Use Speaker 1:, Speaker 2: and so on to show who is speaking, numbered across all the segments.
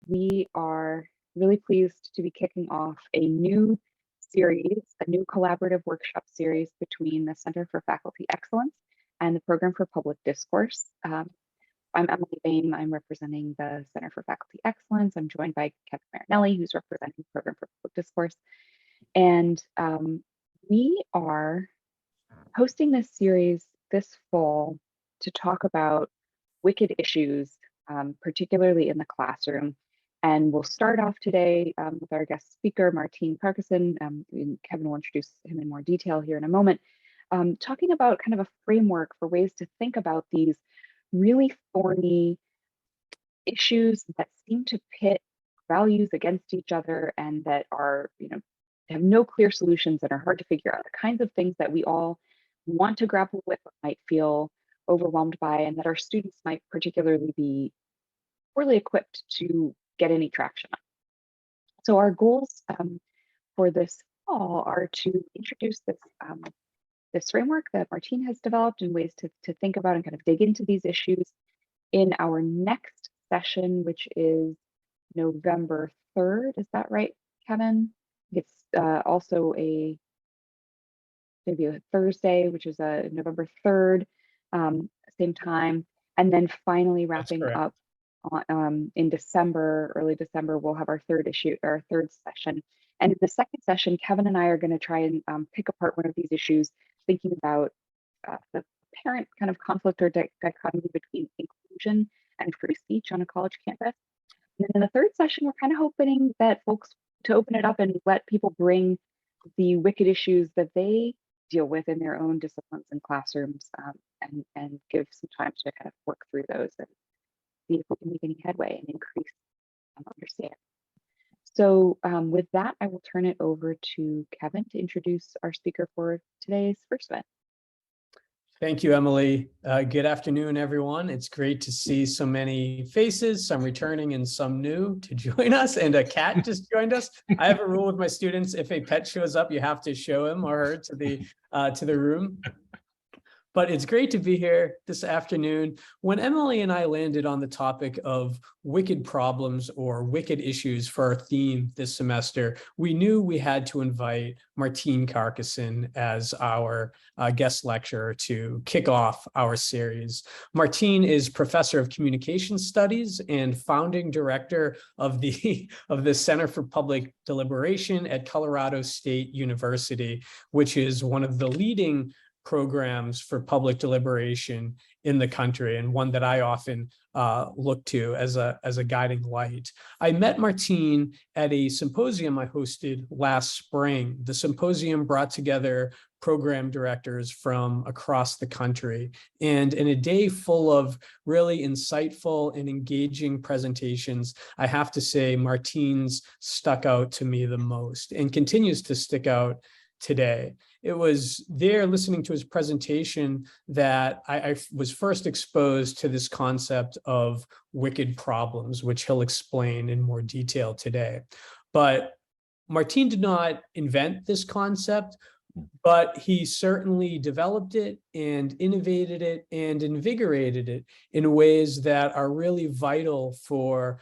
Speaker 1: We are really pleased to be kicking off a new series, a new collaborative workshop series between the Center for Faculty Excellence and the Program for Public Discourse. I'm Emily Bain. I'm representing the Center for Faculty Excellence. I'm joined by Kevin Marinelli, who's representing the Program for Public Discourse. And we are hosting this series this fall to talk about wicked issues, particularly in the classroom. And we'll start off today with our guest speaker, Martín Carcasson. And Kevin will introduce him in more detail here in a moment, talking about kind of a framework for ways to think about these really thorny issues that seem to pit values against each other and that are, have no clear solutions and are hard to figure out, the kinds of things that we all want to grapple with, might feel overwhelmed by, and that our students might particularly be poorly equipped to get any traction on. So our goals for this fall are to introduce this framework that Martín has developed and ways to think about and kind of dig into these issues in our next session, which is November 3rd. Is that right, Kevin? It's also maybe a Thursday, which is a November 3rd, same time. And then finally wrapping up in December, early December, we'll have our third session. And in the second session, Kevin and I are going to try and pick apart one of these issues, thinking about the apparent kind of conflict or dichotomy between inclusion and free speech on a college campus. And then in the third session, we're kind of hoping that folks to open it up and let people bring the wicked issues that they deal with in their own disciplines and classrooms, and give some time to kind of work through those and see if we can make any headway and increase understanding. So with that, I will turn it over to Kevin to introduce our speaker for today's first event.
Speaker 2: Thank you, Emily. Good afternoon, everyone. It's great to see so many faces, some returning and some new to join us. And a cat just joined us. I have a rule with my students: if a pet shows up, you have to show him or her to the room. But it's great to be here this afternoon. When Emily and I landed on the topic of wicked problems or wicked issues for our theme this semester, we knew we had to invite Martín Carcasson as our guest lecturer to kick off our series. Martín is professor of communication studies and founding director of the Center for Public Deliberation at Colorado State University, which is one of the leading programs for public deliberation in the country, and one that I often look to as a guiding light. I met Martín at a symposium I hosted last spring. The symposium brought together program directors from across the country, and in a day full of really insightful and engaging presentations, I have to say Martín's stuck out to me the most and continues to stick out today. It was there listening to his presentation that I was first exposed to this concept of wicked problems, which he'll explain in more detail today. But Martín did not invent this concept, but he certainly developed it and innovated it and invigorated it in ways that are really vital for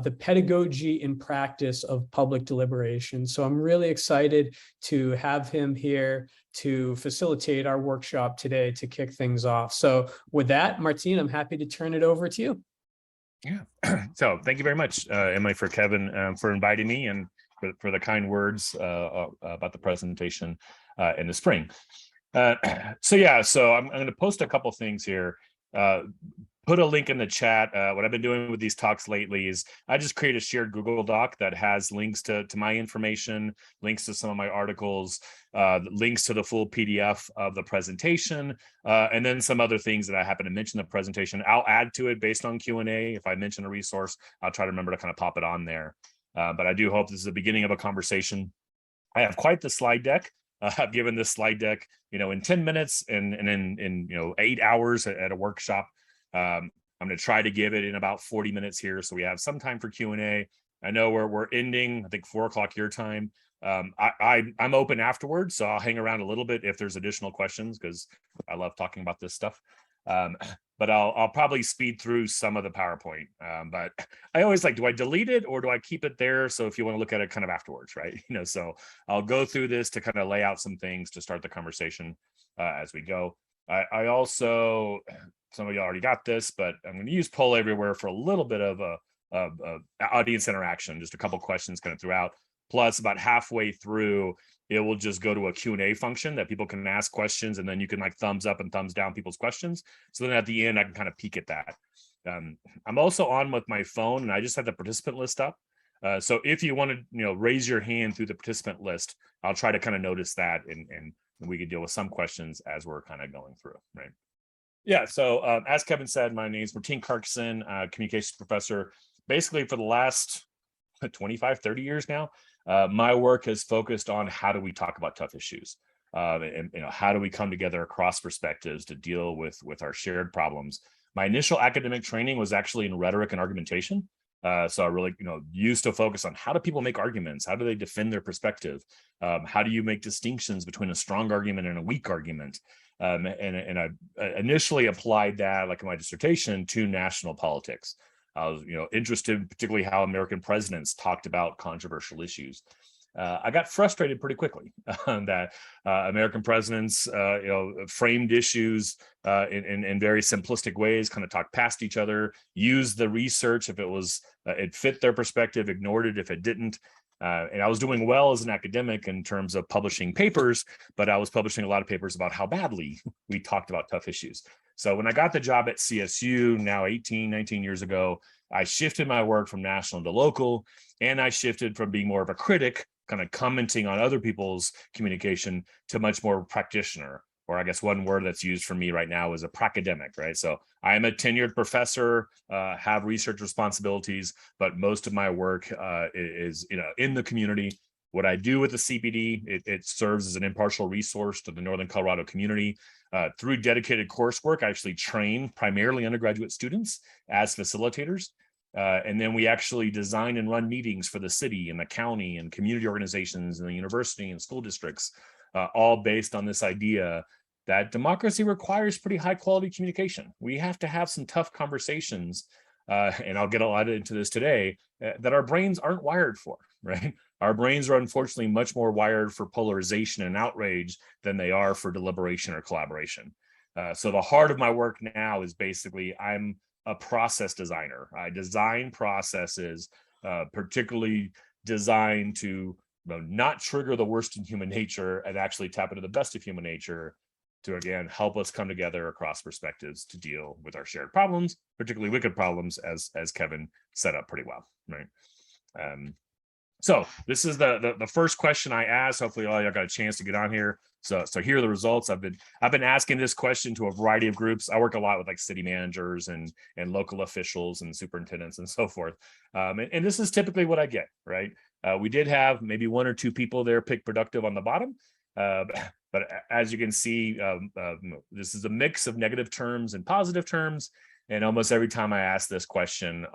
Speaker 2: the pedagogy and practice of public deliberation. So I'm really excited to have him here to facilitate our workshop today to kick things off. So with that, Martín, I'm happy to turn it over to you.
Speaker 3: Yeah, so thank you very much, Emily, for Kevin, for inviting me and for the kind words about the presentation in the spring. So I'm going to post a couple things here. Put a link in the chat. What I've been doing with these talks lately is I just create a shared Google Doc that has links to my information, links to some of my articles, links to the full PDF of the presentation, and then some other things that I happen to mention in the presentation. I'll add to it based on Q&A. If I mention a resource, I'll try to remember to kind of pop it on there. But I do hope this is the beginning of a conversation. I have quite the slide deck. I've given this slide deck, in 10 minutes and in 8 hours at a workshop. I'm going to try to give it in about 40 minutes here, so we have some time for Q&A. I know we're ending, I think 4 o'clock your time. I'm open afterwards, so I'll hang around a little bit if there's additional questions, because I love talking about this stuff. But I'll probably speed through some of the PowerPoint. But I always like, do I delete it or do I keep it there? So if you want to look at it kind of afterwards, right? So I'll go through this to kind of lay out some things to start the conversation as we go. I also, some of you already got this, but I'm going to use Poll Everywhere for a little bit of a audience interaction, just a couple questions kind of throughout. Plus, about halfway through, it will just go to a Q&A function that people can ask questions, and then you can like thumbs up and thumbs down people's questions. So then at the end, I can kind of peek at that. I'm also on with my phone, and I just have the participant list up. So if you want to, raise your hand through the participant list, I'll try to kind of notice that, and we can deal with some questions as we're kind of going through, right? Yeah, so as Kevin said, my name is Martín Carcasson, communications professor. Basically, for the last 25, 30 years now, my work has focused on how do we talk about tough issues, and how do we come together across perspectives to deal with our shared problems. My initial academic training was actually in rhetoric and argumentation. So I really, used to focus on how do people make arguments? How do they defend their perspective? How do you make distinctions between a strong argument and a weak argument? And I initially applied that, like in my dissertation, to national politics. I was, interested particularly how American presidents talked about controversial issues. I got frustrated pretty quickly that American presidents, framed issues in very simplistic ways, kind of talked past each other, used the research if it fit their perspective, ignored it if it didn't. And I was doing well as an academic in terms of publishing papers, but I was publishing a lot of papers about how badly we talked about tough issues. So when I got the job at CSU, now 18, 19 years ago, I shifted my work from national to local, and I shifted from being more of a critic, kind of commenting on other people's communication, to much more practitioner, or I guess one word that's used for me right now is a pracademic, right? So I am a tenured professor, have research responsibilities, but most of my work is in the community. What I do with the CPD, it serves as an impartial resource to the Northern Colorado community. Through dedicated coursework, I actually train primarily undergraduate students as facilitators. And then we actually design and run meetings for the city and the county and community organizations and the university and school districts, all based on this idea that democracy requires pretty high quality communication. We have to have some tough conversations, and I'll get a lot into this today, that our brains aren't wired for, right? Our brains are unfortunately much more wired for polarization and outrage than they are for deliberation or collaboration. So the heart of my work now is basically I'm a process designer. I design processes, particularly designed to not trigger the worst in human nature and actually tap into the best of human nature to, again, help us come together across perspectives to deal with our shared problems, particularly wicked problems, as Kevin set up pretty well, right? So this is the first question I asked. Hopefully all y'all got a chance to get on here. So here are the results. I've been asking this question to a variety of groups. I work a lot with like city managers and local officials and superintendents and so forth. And this is typically what I get, right? We did have maybe one or two people there pick productive on the bottom. But as you can see, this is a mix of negative terms and positive terms. And almost every time I ask this question,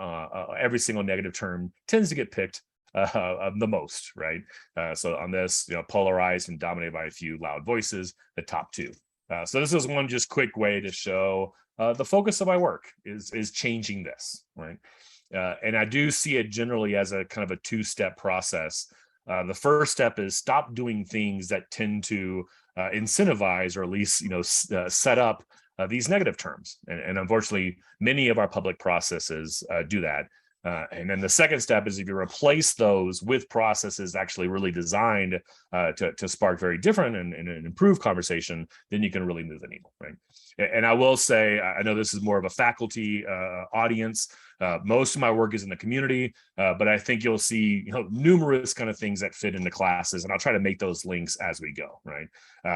Speaker 3: every single negative term tends to get picked the most, right? So on this, polarized and dominated by a few loud voices, the top two. So this is one just quick way to show the focus of my work is changing this, right? And I do see it generally as a kind of a two-step process. The first step is stop doing things that tend to incentivize or at least set up these negative terms. And unfortunately, many of our public processes do that. And then the second step is if you replace those with processes actually really designed to spark very different and improve conversation, then you can really move the needle, right? And I will say, I know this is more of a faculty audience. Most of my work is in the community, but I think you'll see numerous kind of things that fit into classes, and I'll try to make those links as we go, right?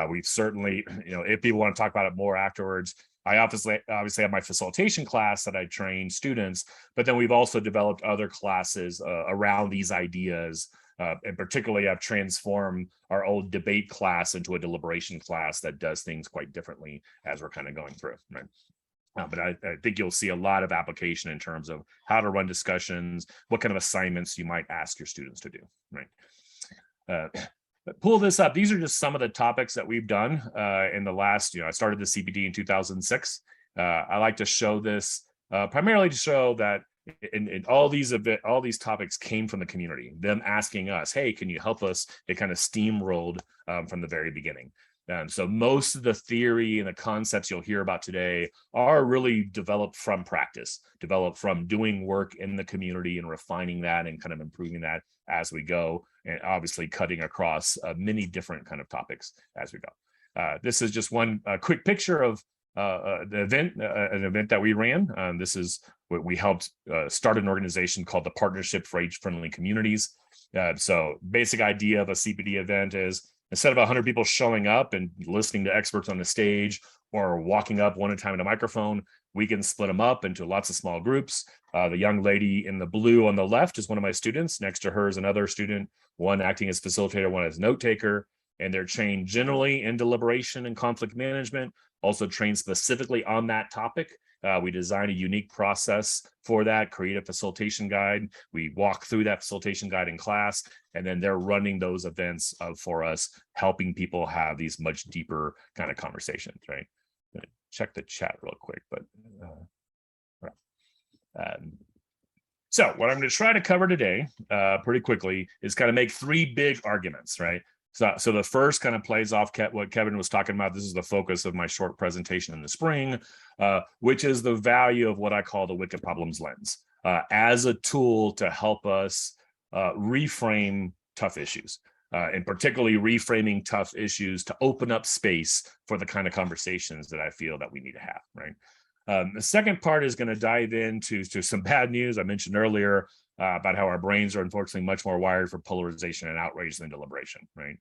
Speaker 3: We've certainly, if people want to talk about it more afterwards, I obviously have my facilitation class that I train students, but then we've also developed other classes around these ideas. And particularly, I've transformed our old debate class into a deliberation class that does things quite differently as we're kind of going through, right? But I think you'll see a lot of application in terms of how to run discussions, what kind of assignments you might ask your students to do, right? Pull this up. These are just some of the topics that we've done in the last, I started the CPD in 2006. I like to show this primarily to show that in all these topics came from the community, them asking us, hey, can you help us? It kind of steamrolled from the very beginning. So most of the theory and the concepts you'll hear about today are really developed from practice, developed from doing work in the community and refining that and kind of improving that as we go, and obviously cutting across many different kind of topics as we go. This is just one quick picture of an event that we ran. This is what we helped start an organization called the Partnership for Age-Friendly Communities. So basic idea of a CPD event is, instead of 100 people showing up and listening to experts on the stage or walking up one at a time in a microphone, we can split them up into lots of small groups. The young lady in the blue on the left is one of my students. Next to her is another student, one acting as facilitator, one as note taker, and they're trained generally in deliberation and conflict management, also trained specifically on that topic. We designed a unique process for that, create a facilitation guide. We walk through that facilitation guide in class, and then they're running those events for us, helping people have these much deeper kind of conversations, right? I'm gonna check the chat real quick, but so what I'm going to try to cover today pretty quickly is kind of make three big arguments, right? So the first kind of plays off what Kevin was talking about. This is the focus of my short presentation in the spring, which is the value of what I call the wicked problems lens as a tool to help us reframe tough issues, and particularly reframing tough issues to open up space for the kind of conversations that I feel that we need to have, right? The second part is going to dive into some bad news I mentioned earlier, about how our brains are unfortunately much more wired for polarization and outrage than deliberation, right?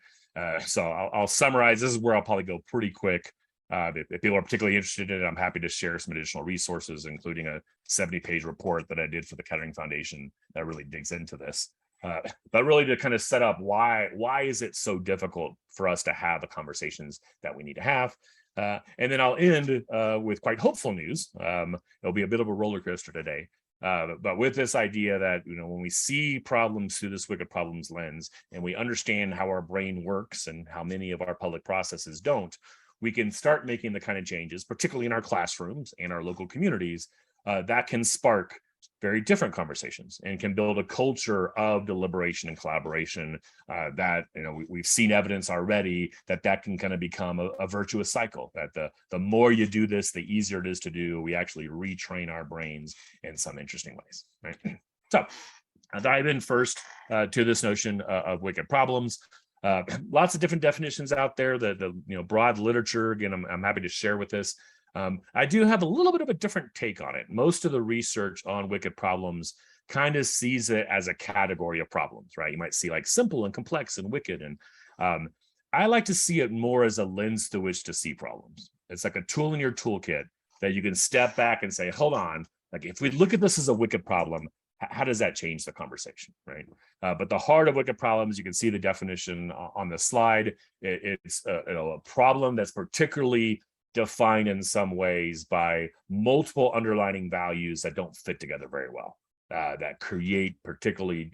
Speaker 3: So I'll summarize. This is where I'll probably go pretty quick. If people are particularly interested in it, I'm happy to share some additional resources, including a 70-page report that I did for the Kettering Foundation that really digs into this. But really to kind of set up why is it so difficult for us to have the conversations that we need to have. And then I'll end with quite hopeful news. It'll be a bit of a roller coaster today. But with this idea that, when we see problems through this wicked problems lens and we understand how our brain works and how many of our public processes don't, we can start making the kind of changes, particularly in our classrooms and our local communities, that can spark very different conversations and can build a culture of deliberation and collaboration that, we've seen evidence already that can kind of become a virtuous cycle, that the more you do this, the easier it is to do. We actually retrain our brains in some interesting ways, right? So I'll dive in first to this notion of wicked problems. Lots of different definitions out there. The broad literature, again, I'm happy to share with this. I do have a little bit of a different take on it. Most of the research on wicked problems kind of sees it as a category of problems, right? You might see like simple and complex and wicked. And I like to see it more as a lens through which to see problems. It's like a tool in your toolkit that you can step back and say, hold on, like if we look at this as a wicked problem, how does that change the conversation, right? But the heart of wicked problems, you can see the definition on the slide. It's a problem that's particularly defined in some ways by multiple underlying values that don't fit together very well, that create particularly,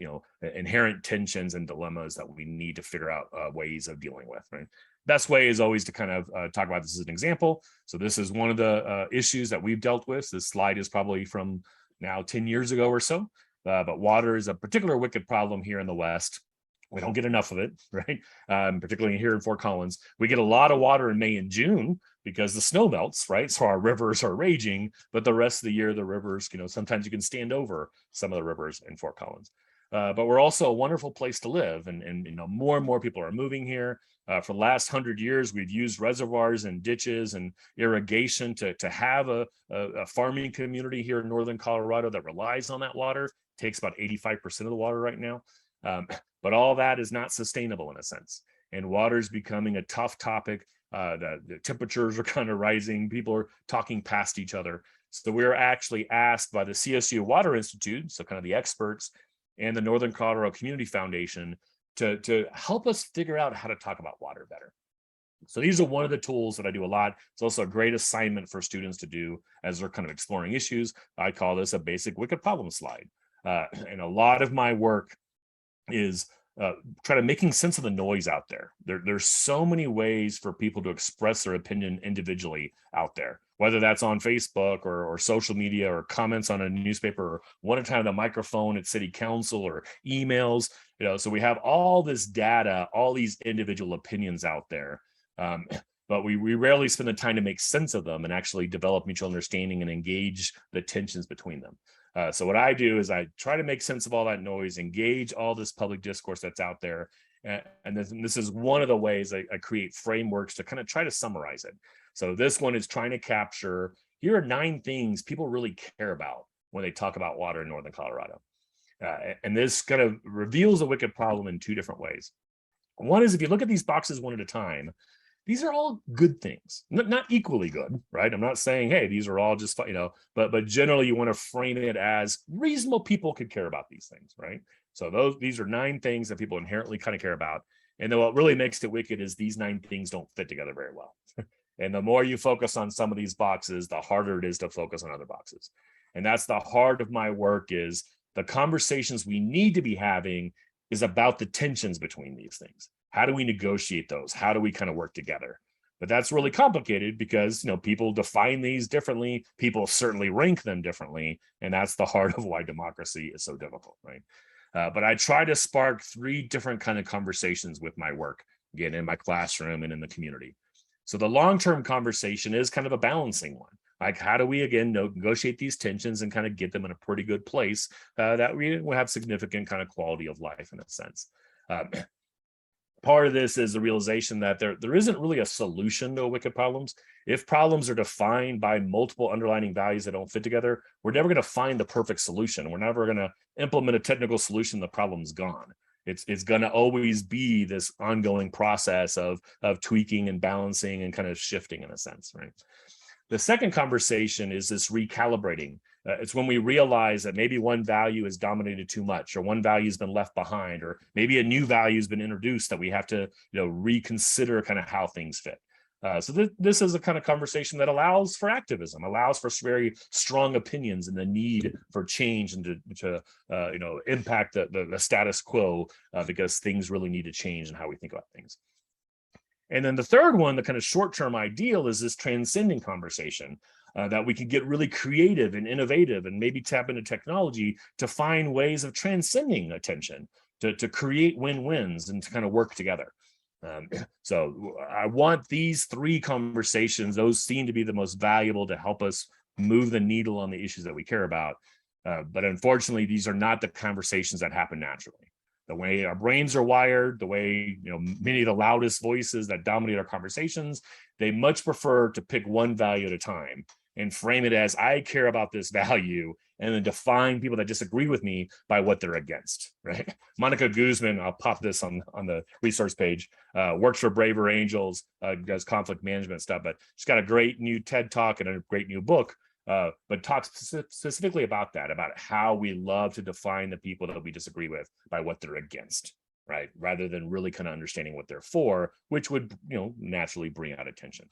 Speaker 3: inherent tensions and dilemmas that we need to figure out ways of dealing with, right? Best way is always to kind of talk about this as an example. So this is one of the issues that we've dealt with. This slide is probably from now 10 years ago or so, but water is a particular wicked problem here in the West. We don't get enough of it, right? Particularly here in Fort Collins. We get a lot of water in May and June because the snow melts, right? So our rivers are raging, but the rest of the year, the rivers, sometimes you can stand over some of the rivers in Fort Collins. But we're also a wonderful place to live. And more and more people are moving here. For the last 100 years, we've used reservoirs and ditches and irrigation to have a farming community here in Northern Colorado that relies on that water. It takes about 85% of the water right now. But all that is not sustainable in a sense. And water is becoming a tough topic. The temperatures are kind of rising. People are talking past each other. So we're actually asked by the CSU Water Institute, so kind of the experts, and the Northern Colorado Community Foundation to help us figure out how to talk about water better. So these are one of the tools that I do a lot. It's also a great assignment for students to do as they're kind of exploring issues. I call this a basic wicked problem slide. And a lot of my work is try to making sense of the noise out there. There's so many ways for people to express their opinion individually out there. whether that's on Facebook or social media or comments on a newspaper or one at a time on the microphone at city council or emails. So we have all this data, all these individual opinions out there. But we rarely spend the time to make sense of them and actually develop mutual understanding and engage the tensions between them. So what I do is I try to make sense of all that noise, engage all this public discourse that's out there. And this is one of the ways I create frameworks to kind of try to summarize it. So this one is trying to capture, here are 9 things people really care about when they talk about water in Northern Colorado. And this kind of reveals a wicked problem in 2 different ways. One is if you look at these boxes one at a time, these are all good things, not equally good, right? I'm not saying, hey, these are all just, but generally you want to frame it as reasonable people could care about these things, right? So these are 9 things that people inherently kind of care about. And then what really makes it wicked is these 9 things don't fit together very well. And the more you focus on some of these boxes, the harder it is to focus on other boxes. And that's the heart of my work, is the conversations we need to be having is about the tensions between these things. How do we negotiate those? How do we kind of work together? But that's really complicated because, people define these differently. People certainly rank them differently. And that's the heart of why democracy is so difficult, right? But I try to spark 3 different kind of conversations with my work, again, in my classroom and in the community. So the long-term conversation is kind of a balancing one. Like, how do we, again, negotiate these tensions and kind of get them in a pretty good place that we will have significant kind of quality of life in a sense. Part of this is the realization that there isn't really a solution to wicked problems. If problems are defined by multiple underlying values that don't fit together, we're never going to find the perfect solution. We're never going to implement a technical solution. The problem's gone. It's going to always be this ongoing process of tweaking and balancing and kind of shifting in a sense, right? The second conversation is this recalibrating. It's when we realize that maybe one value is dominated too much, or one value has been left behind, or maybe a new value has been introduced that we have to reconsider kind of how things fit. So this is a kind of conversation that allows for activism, allows for very strong opinions and the need for change and to impact the status quo because things really need to change in how we think about things. And then the third one, the kind of short-term ideal, is this transcending conversation that we can get really creative and innovative and maybe tap into technology to find ways of transcending attention, to create win-wins and to kind of work together. So I want these 3 conversations, those seem to be the most valuable to help us move the needle on the issues that we care about. But unfortunately, these are not the conversations that happen naturally. The way our brains are wired, the way many of the loudest voices that dominate our conversations, they much prefer to pick one value at a time and frame it as, I care about this value, and then define people that disagree with me by what they're against, right? Monica Guzman, I'll pop this on the resource page, works for Braver Angels, does conflict management stuff, but she's got a great new TED Talk and a great new book, but talks specifically about that, about how we love to define the people that we disagree with by what they're against, right? Rather than really kind of understanding what they're for, which would, naturally bring out attention.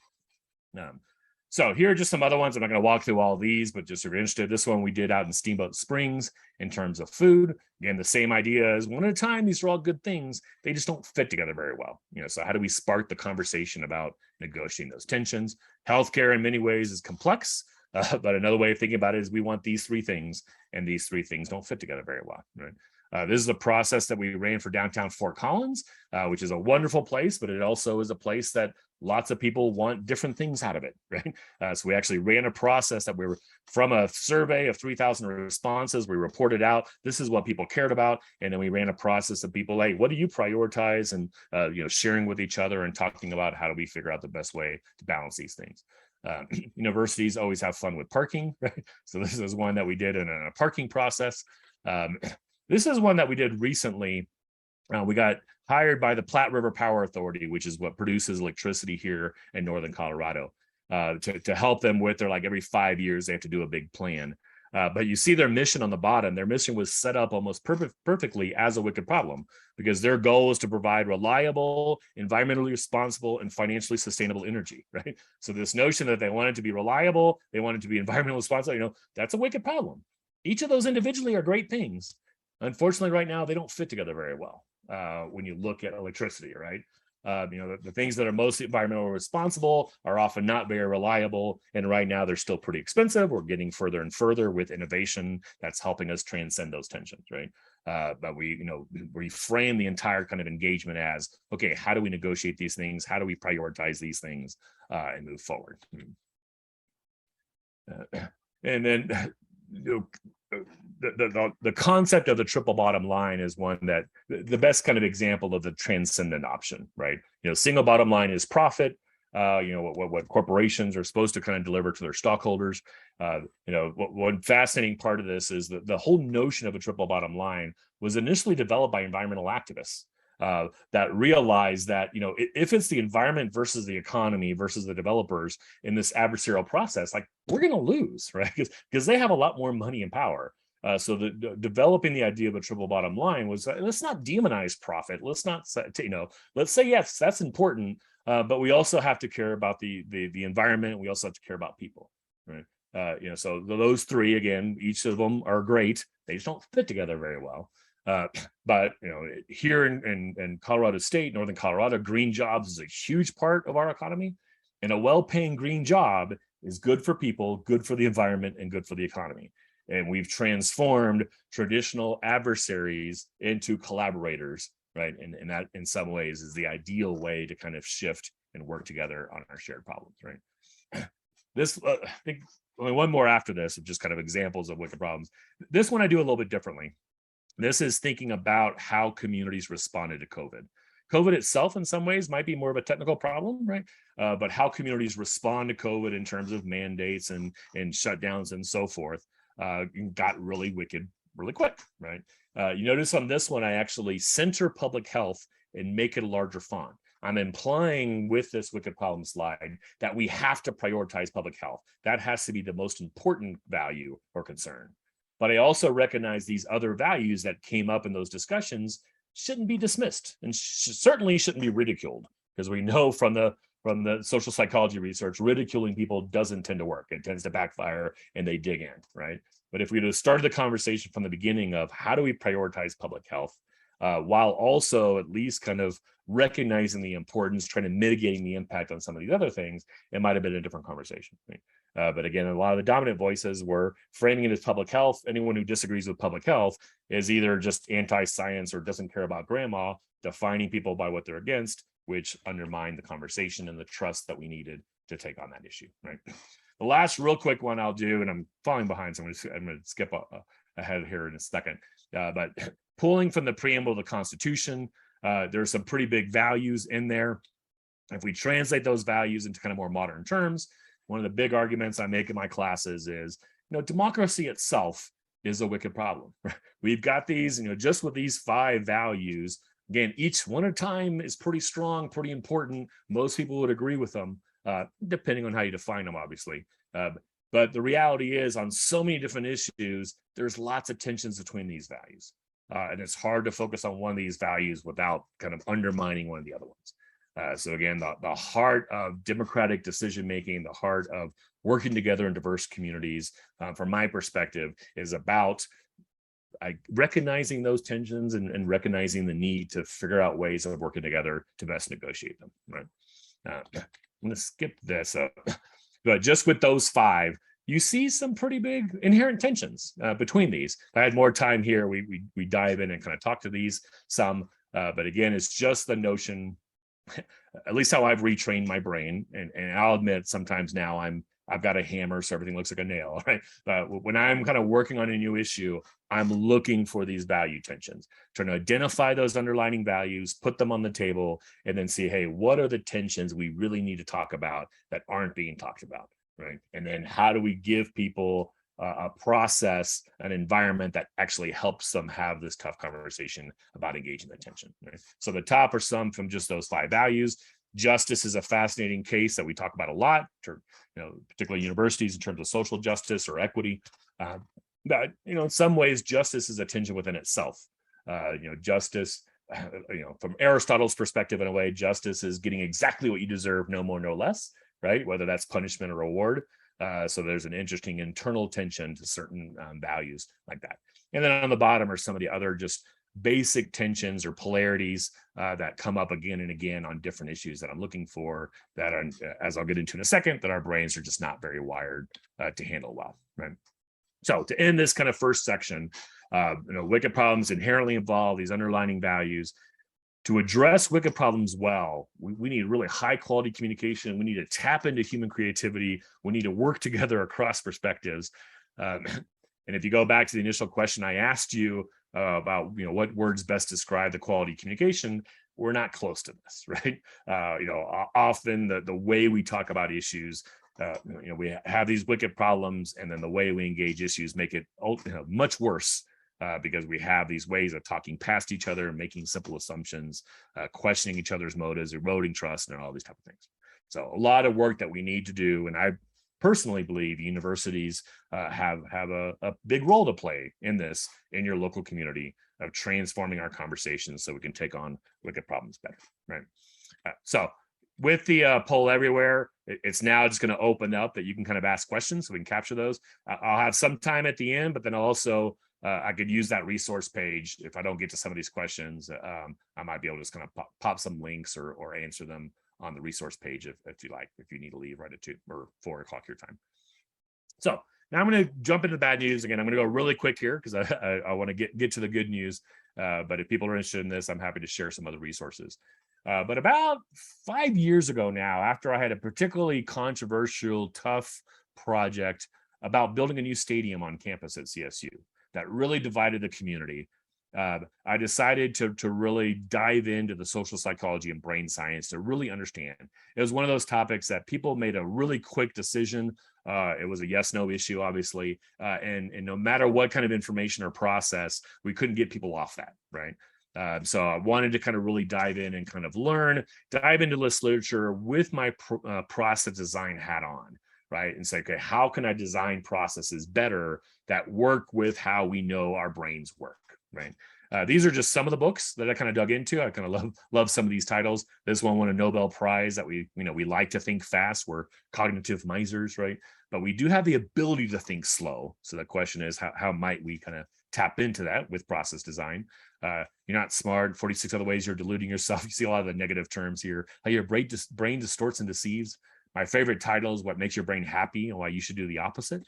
Speaker 3: So here are just some other ones. I'm not going to walk through all these, but just if you're interested, this one we did out in Steamboat Springs in terms of food. Again, the same idea is one at a time. These are all good things. They just don't fit together very well. So how do we spark the conversation about negotiating those tensions? Healthcare in many ways is complex. But another way of thinking about it is we want these 3 things, and these 3 things don't fit together very well, right? This is a process that we ran for downtown Fort Collins, which is a wonderful place, but it also is a place that lots of people want different things out of it, right? So we actually ran a process that we were from a survey of 3,000 responses. We reported out, this is what people cared about. And then we ran a process of people, hey, what do you prioritize? And, sharing with each other and talking about how do we figure out the best way to balance these things. Universities always have fun with parking, right? So this is one that we did in a parking process. This is one that we did recently. We got hired by the Platte River Power Authority, which is what produces electricity here in Northern Colorado, to help them with their, like every 5 years, they have to do a big plan. But you see their mission on the bottom. Their mission was set up almost perfectly as a wicked problem, because their goal is to provide reliable, environmentally responsible, and financially sustainable energy, right? So this notion that they wanted to be reliable, they wanted to be environmentally responsible, that's a wicked problem. Each of those individually are great things. Unfortunately, right now, they don't fit together very well when you look at electricity, right? The things that are mostly environmentally responsible are often not very reliable, and right now they're still pretty expensive. We're getting further and further with innovation that's helping us transcend those tensions, right? But we frame the entire kind of engagement as, okay, how do we negotiate these things? How do we prioritize these things and move forward? And then the concept of the triple bottom line is one that the best kind of example of the transcendent option, right? Single bottom line is profit. What corporations are supposed to kind of deliver to their stockholders. One fascinating part of this is that the whole notion of a triple bottom line was initially developed by environmental activists that realized that, if it's the environment versus the economy versus the developers in this adversarial process, like, we're going to lose, right? Because they have a lot more money and power. So developing the idea of a triple bottom line was, let's not demonize profit. Let's not, let's say, yes, that's important. But we also have to care about the environment. We also have to care about people, right? So those three, again, each of them are great. They just don't fit together very well. But here in Colorado State, Northern Colorado, green jobs is a huge part of our economy, and a well-paying green job is good for people, good for the environment, and good for the economy. And we've transformed traditional adversaries into collaborators, right? And that, in some ways, is the ideal way to kind of shift and work together on our shared problems, right? This, I think, only one more after this of just kind of examples of wicked problems. This one I do a little bit differently. This is thinking about how communities responded to COVID. COVID itself, in some ways, might be more of a technical problem, right? But how communities respond to COVID in terms of mandates and shutdowns and so forth got really wicked really quick, right? You notice on this one, I actually center public health and make it a larger font. I'm implying with this wicked problem slide that we have to prioritize public health. That has to be the most important value or concern. But I also recognize these other values that came up in those discussions shouldn't be dismissed and certainly shouldn't be ridiculed, because we know from the social psychology research, ridiculing people doesn't tend to work. It tends to backfire and they dig in, right? But if we had started the conversation from the beginning of how do we prioritize public health, while also at least kind of recognizing the importance, trying to mitigating the impact on some of these other things, it might have been a different conversation, right? But again, a lot of the dominant voices were framing it as public health. Anyone who disagrees with public health is either just anti-science or doesn't care about grandma, defining people by what they're against, which undermined the conversation and the trust that we needed to take on that issue, right? The last real quick one I'll do, and I'm falling behind, so I'm going to skip ahead here in a second, but pulling from the preamble of the Constitution, there's some pretty big values in there. If we translate those values into kind of more modern terms, one of the big arguments I make in my classes is, democracy itself is a wicked problem. We've got these, just with these 5 values, again, each one at a time is pretty strong, pretty important. Most people would agree with them, depending on how you define them, obviously. But the reality is, on so many different issues, there's lots of tensions between these values. And it's hard to focus on one of these values without kind of undermining one of the other ones. So again, the heart of democratic decision-making, the heart of working together in diverse communities, from my perspective, is about recognizing those tensions and recognizing the need to figure out ways of working together to best negotiate them, right? I'm going to skip this, but just with those 5, you see some pretty big inherent tensions between these. If I had more time here, we dive in and kind of talk to these some, but again, it's just the notion, at least how I've retrained my brain, and I'll admit sometimes now I've got a hammer so everything looks like a nail, right? But when I'm kind of working on a new issue, I'm looking for these value tensions, trying to identify those underlying values, put them on the table, and then see, hey, what are the tensions we really need to talk about that aren't being talked about, right? And then how do we give people a process, an environment that actually helps them have this tough conversation about engaging the tension, right? So the top are some from just those 5 values. Justice is a fascinating case that we talk about a lot, particularly universities in terms of social justice or equity. But in some ways, justice is a tension within itself. Justice, from Aristotle's perspective, in a way, justice is getting exactly what you deserve, no more, no less, right? Whether that's punishment or reward. So there's an interesting internal tension to certain values like that. And then on the bottom are some of the other just basic tensions or polarities that come up again and again on different issues that I'm looking for, that are, as I'll get into in a second, that our brains are just not very wired to handle well, right? So to end this kind of first section, wicked problems inherently involve these underlying values. To address wicked problems well, we need really high quality communication. We need to tap into human creativity. We need to work together across perspectives. And if you go back to the initial question I asked you about, what words best describe the quality of communication, we're not close to this, right? Often the way we talk about issues, we have these wicked problems, and then the way we engage issues make it much worse. Because we have these ways of talking past each other, making simple assumptions, questioning each other's motives, eroding trust, and all these type of things. So a lot of work that we need to do, and I personally believe universities have a big role to play in this, in your local community, of transforming our conversations so we can take on wicked problems better, right? So with the poll everywhere, it's now just going to open up that you can kind of ask questions so we can capture those. I'll have some time at the end, but then also I could use that resource page. If I don't get to some of these questions, I might be able to just kind of pop some links or answer them on the resource page if you like, if you need to leave right at 2 or 4 o'clock your time. So now I'm going to jump into the bad news again. I'm going to go really quick here because I want to get to the good news. But if people are interested in this, I'm happy to share some other resources. But about 5 years ago now, after I had a particularly controversial, tough project about building a new stadium on campus at CSU that really divided the community, I decided to really dive into the social psychology and brain science to really understand. It was one of those topics that people made a really quick decision. It was a yes/no issue, obviously, and no matter what kind of information or process, we couldn't get people off that, right? So I wanted to kind of really dive in and kind of dive into this literature with my process design hat on, right? And say, okay, how can I design processes better that work with how we know our brains work, right? These are just some of the books that I kind of dug into. I kind of love some of these titles. This one won a Nobel Prize. That we like to think fast. We're cognitive misers, right? But we do have the ability to think slow. So the question is, how might we kind of tap into that with process design? You're not smart. 46 other ways you're deluding yourself. You see a lot of the negative terms here. How your brain distorts and deceives. My favorite title is What Makes Your Brain Happy and Why You Should Do the Opposite.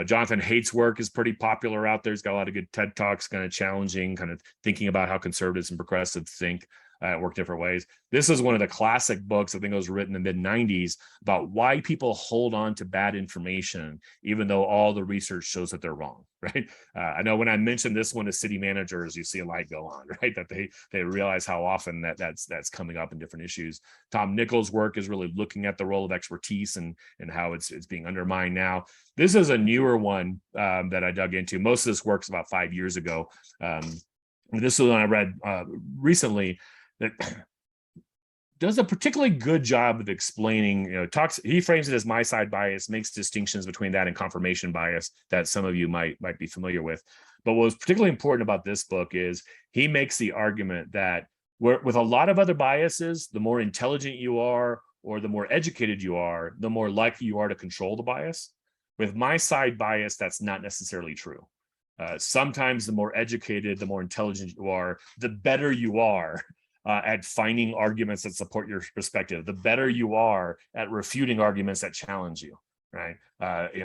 Speaker 3: Jonathan Haidt's work is pretty popular out there. He's got a lot of good TED Talks, kind of challenging, kind of thinking about how conservatives and progressives think, work different ways. This is one of the classic books, I think it was written in the mid-90s, about why people hold on to bad information, even though all the research shows that they're wrong, right? I know when I mentioned this one to city managers, you see a light go on, right? That they realize how often that's coming up in different issues. Tom Nichols' work is really looking at the role of expertise and how it's being undermined now. This is a newer one that I dug into. Most of this work's about 5 years ago. This is one I read recently that does a particularly good job of explaining, he frames it as my side bias, makes distinctions between that and confirmation bias that some of you might be familiar with. But what was particularly important about this book is he makes the argument that with a lot of other biases, the more intelligent you are or the more educated you are, the more likely you are to control the bias. With my side bias, that's not necessarily true. Sometimes the more educated, the more intelligent you are, the better you are at finding arguments that support your perspective, the better you are at refuting arguments that challenge you, right?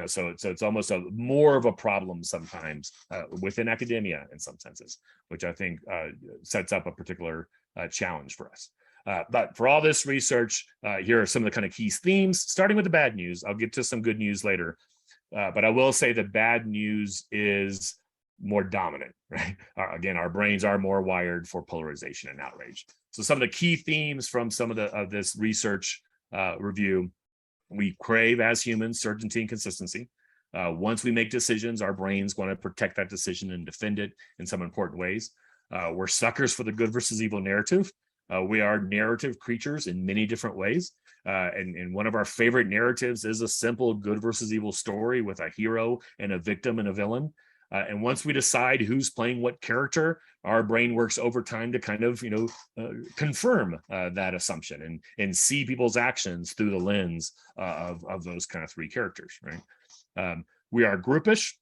Speaker 3: So it's almost more of a problem sometimes within academia in some senses, which I think sets up a particular challenge for us. But for all this research, here are some of the kind of key themes, starting with the bad news. I'll get to some good news later. But I will say the bad news is more dominant, right? Again, our brains are more wired for polarization and outrage. So some of the key themes from some of this research review: we crave as humans certainty and consistency. Once we make decisions, our brains want to protect that decision and defend it in some important ways. We're suckers for the good versus evil narrative. We are narrative creatures in many different ways. And one of our favorite narratives is a simple good versus evil story with a hero and a victim and a villain. And once we decide who's playing what character, our brain works overtime to kind of, confirm that assumption and see people's actions through the lens of those kind of three characters, right? We are groupish.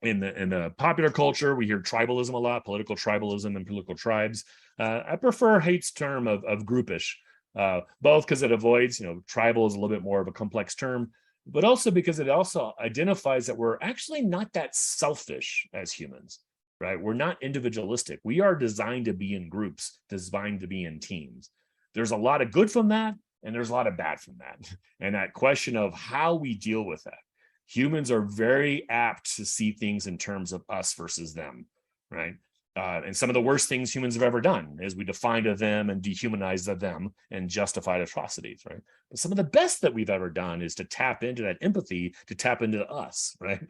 Speaker 3: in the popular culture, we hear tribalism a lot, political tribalism and political tribes. I prefer Haidt's term of groupish, both because it avoids, tribal is a little bit more of a complex term, but also because it also identifies that we're actually not that selfish as humans, right? We're not individualistic. We are designed to be in groups, designed to be in teams. There's a lot of good from that, and there's a lot of bad from that. And that question of how we deal with that. Humans are very apt to see things in terms of us versus them, right? And some of the worst things humans have ever done is we define a them and dehumanize the them and justified atrocities, right? But some of the best that we've ever done is to tap into that empathy, to tap into us, right?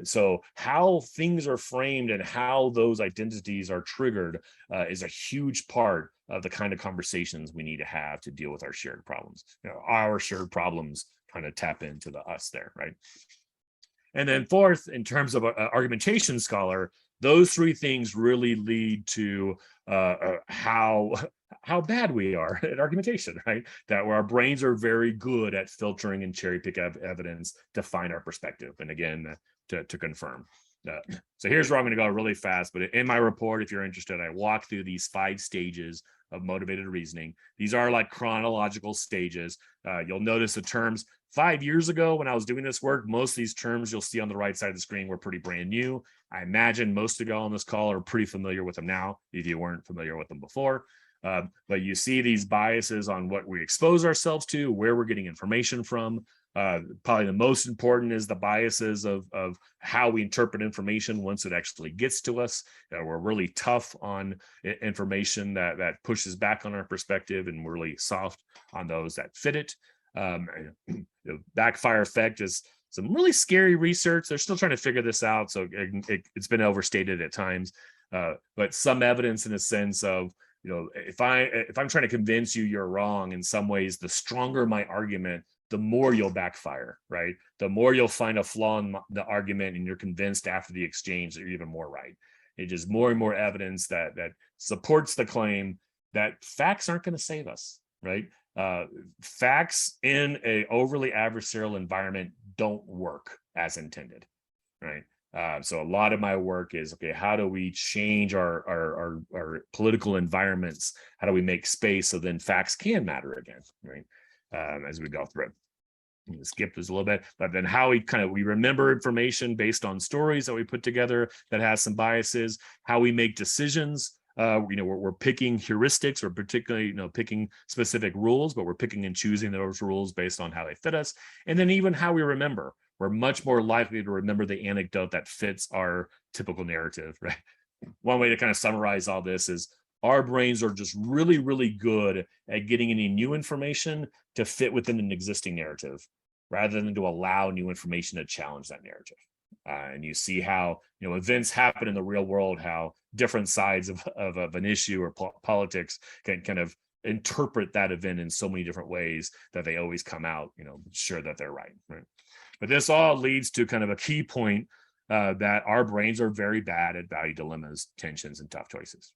Speaker 3: So how things are framed and how those identities are triggered is a huge part of the kind of conversations we need to have to deal with our shared problems. Our shared problems kind of tap into the us there, right? And then fourth, in terms of an argumentation scholar, those three things really lead to how bad we are at argumentation, right? That our brains are very good at filtering and cherry pick evidence to find our perspective. And again, to confirm. So here's where I'm going to go really fast, but in my report, if you're interested, I walk through these 5 stages of motivated reasoning. These are like chronological stages. You'll notice the terms 5 years ago when I was doing this work, most of these terms you'll see on the right side of the screen were pretty brand new. I imagine most of you on this call are pretty familiar with them now, if you weren't familiar with them before. But you see these biases on what we expose ourselves to, where we're getting information from. Probably the most important is the biases of how we interpret information once it actually gets to us. We're really tough on information that pushes back on our perspective, and we're really soft on those that fit it. The backfire effect is some really scary research. They're still trying to figure this out, so it's been overstated at times. But some evidence in a sense of, if I'm trying to convince you you're wrong, in some ways, the stronger my argument, the more you'll backfire, right? The more you'll find a flaw in the argument, and you're convinced after the exchange that you're even more right. It's just more and more evidence that supports the claim that facts aren't going to save us, right? Facts in a overly adversarial environment don't work as intended, right? So a lot of my work is, okay, how do we change our political environments? How do we make space so then facts can matter again, right? As we go through. Skip this a little bit, but then how we remember information based on stories that we put together that has some biases, how we make decisions. We're picking heuristics, or particularly, picking specific rules, but we're picking and choosing those rules based on how they fit us. And then even how we remember, we're much more likely to remember the anecdote that fits our typical narrative, right? One way to kind of summarize all this is our brains are just really, really good at getting any new information to fit within an existing narrative, rather than to allow new information to challenge that narrative. And you see how events happen in the real world, how different sides of an issue or politics can kind of interpret that event in so many different ways that they always come out, sure that they're right. But this all leads to kind of a key point that our brains are very bad at value dilemmas, tensions, and tough choices.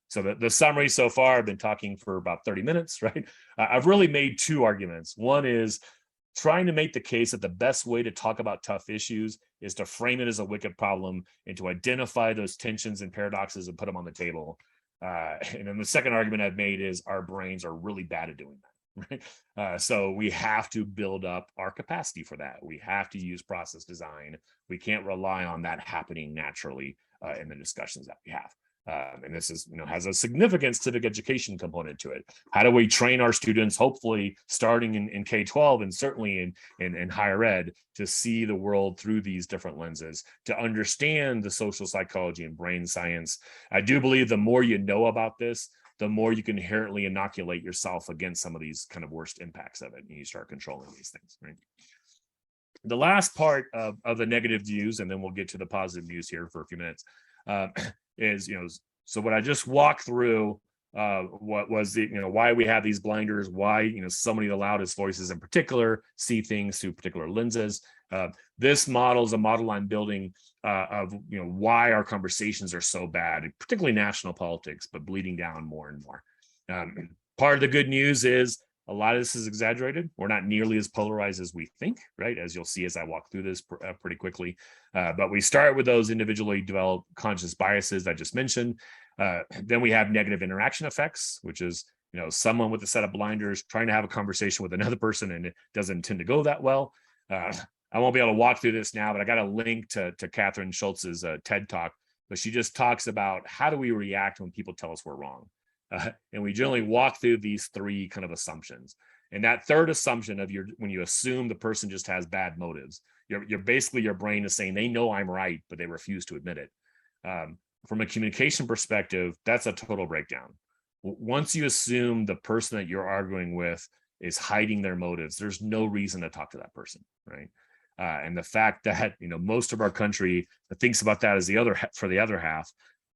Speaker 3: So the summary so far, I've been talking for about 30 minutes, right? I've really made 2 arguments. One is trying to make the case that the best way to talk about tough issues is to frame it as a wicked problem and to identify those tensions and paradoxes and put them on the table. And then the second argument I've made is our brains are really bad at doing that, right? So we have to build up our capacity for that. We have to use process design. We can't rely on that happening naturally in the discussions that we have. And this is, has a significant civic education component to it. How do we train our students, hopefully starting in K-12 and certainly in higher ed, to see the world through these different lenses, to understand the social psychology and brain science? I do believe the more you know about this, the more you can inherently inoculate yourself against some of these kind of worst impacts of it, and you start controlling these things, right? The last part of the negative views, and then we'll get to the positive views here for a few minutes, is, so what I just walked through, what was the, why we have these blinders, why, so many of the loudest voices in particular see things through particular lenses. This model is a model I'm building of, why our conversations are so bad, particularly national politics, but bleeding down more and more. Part of the good news is a lot of this is exaggerated. We're not nearly as polarized as we think, right? As you'll see as I walk through this pretty quickly. But we start with those individually developed conscious biases I just mentioned. Then we have negative interaction effects, which is, someone with a set of blinders trying to have a conversation with another person and it doesn't tend to go that well. I won't be able to walk through this now, but I got a link to Catherine Schultz's TED Talk, but she just talks about how do we react when people tell us we're wrong. And we generally walk through these three kind of assumptions. And that third assumption of when you assume the person just has bad motives, you're basically, your brain is saying they know I'm right, but they refuse to admit it. From a communication perspective, that's a total breakdown. Once you assume the person that you're arguing with is hiding their motives, there's no reason to talk to that person, right? And the fact that most of our country thinks about that as for the other half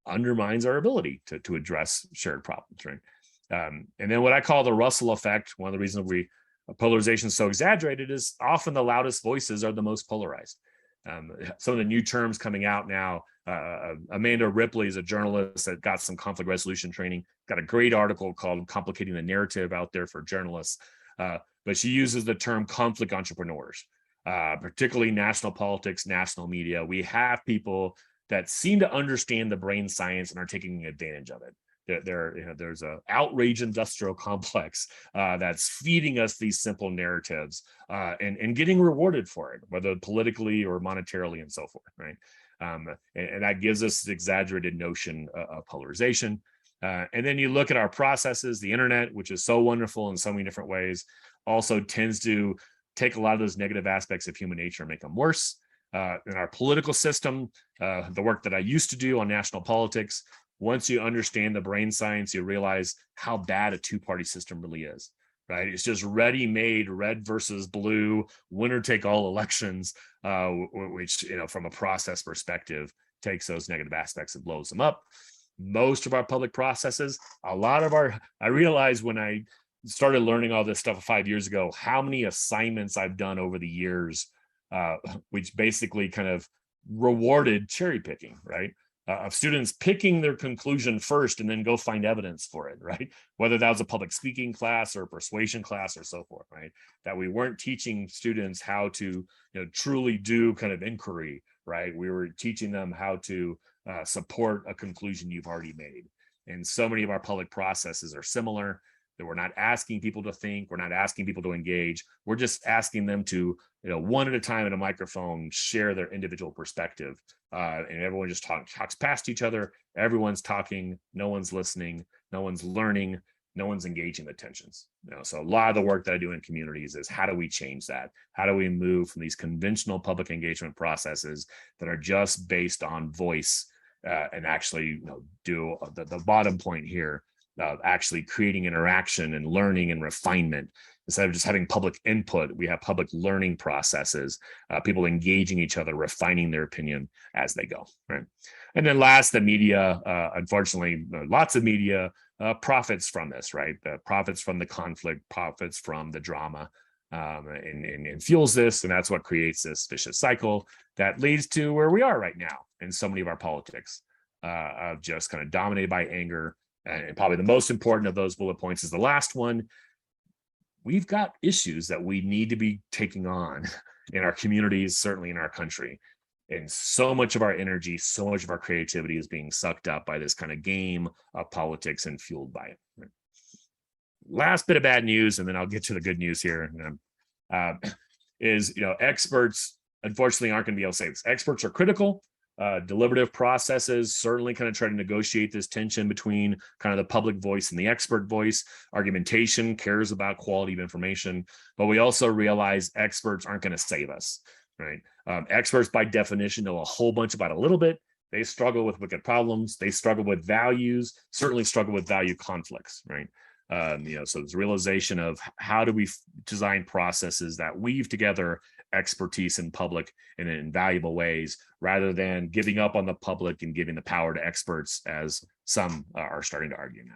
Speaker 3: undermines our ability to address shared problems, right? And then what I call the Russell effect, one of the reasons polarization is so exaggerated is often the loudest voices are the most polarized. Some of the new terms coming out now, Amanda Ripley is a journalist that got some conflict resolution training, got a great article called Complicating the Narrative out there for journalists, but she uses the term conflict entrepreneurs, particularly national politics, national media. We have people that seem to understand the brain science and are taking advantage of it. There's an outrage industrial complex that's feeding us these simple narratives and getting rewarded for it, whether politically or monetarily and so forth, right? And that gives us this exaggerated notion of polarization. And then you look at our processes, the internet, which is so wonderful in so many different ways, also tends to take a lot of those negative aspects of human nature and make them worse. In our political system, the work that I used to do on national politics, once you understand the brain science, you realize how bad a two-party system really is, right? It's just ready-made red versus blue, winner-take-all elections, which, from a process perspective, takes those negative aspects and blows them up. Most of our public processes, I realized when I started learning all this stuff 5 years ago, how many assignments I've done over the years, which basically kind of rewarded cherry picking, right? Of students picking their conclusion first and then go find evidence for it, right? Whether that was a public speaking class or a persuasion class or so forth, right? That we weren't teaching students how to truly do kind of inquiry, right? We were teaching them how to support a conclusion you've already made. And so many of our public processes are similar, that we're not asking people to think, we're not asking people to engage, we're just asking them to, one at a time in a microphone, share their individual perspective. And everyone just talks past each other. Everyone's talking, no one's listening, no one's learning, no one's engaging the tensions. So a lot of the work that I do in communities is how do we change that? How do we move from these conventional public engagement processes that are just based on voice and actually do the bottom point here, actually creating interaction and learning and refinement. Instead of just having public input, we have public learning processes, people engaging each other, refining their opinion as they go, right? And then last, the media, unfortunately, lots of media profits from this, right? Profits from the conflict, profits from the drama, and fuels this, and that's what creates this vicious cycle that leads to where we are right now in so many of our politics, of just kind of dominated by anger. And probably the most important of those bullet points is the last one. We've got issues that we need to be taking on in our communities, certainly in our country. And so much of our energy, so much of our creativity is being sucked up by this kind of game of politics and fueled by it. Right? Last bit of bad news, and then I'll get to the good news here, is experts, unfortunately, aren't going to be able to say this. Experts are critical. Deliberative processes certainly kind of try to negotiate this tension between kind of the public voice and the expert voice. Argumentation cares about quality of information, but we also realize experts aren't going to save us, right? Experts by definition know a whole bunch about a little bit. They struggle with wicked problems. They struggle with values, certainly struggle with value conflicts, right? So it's realization of how do we design processes that weave together expertise in public and in valuable ways, rather than giving up on the public and giving the power to experts, as some are starting to argue now.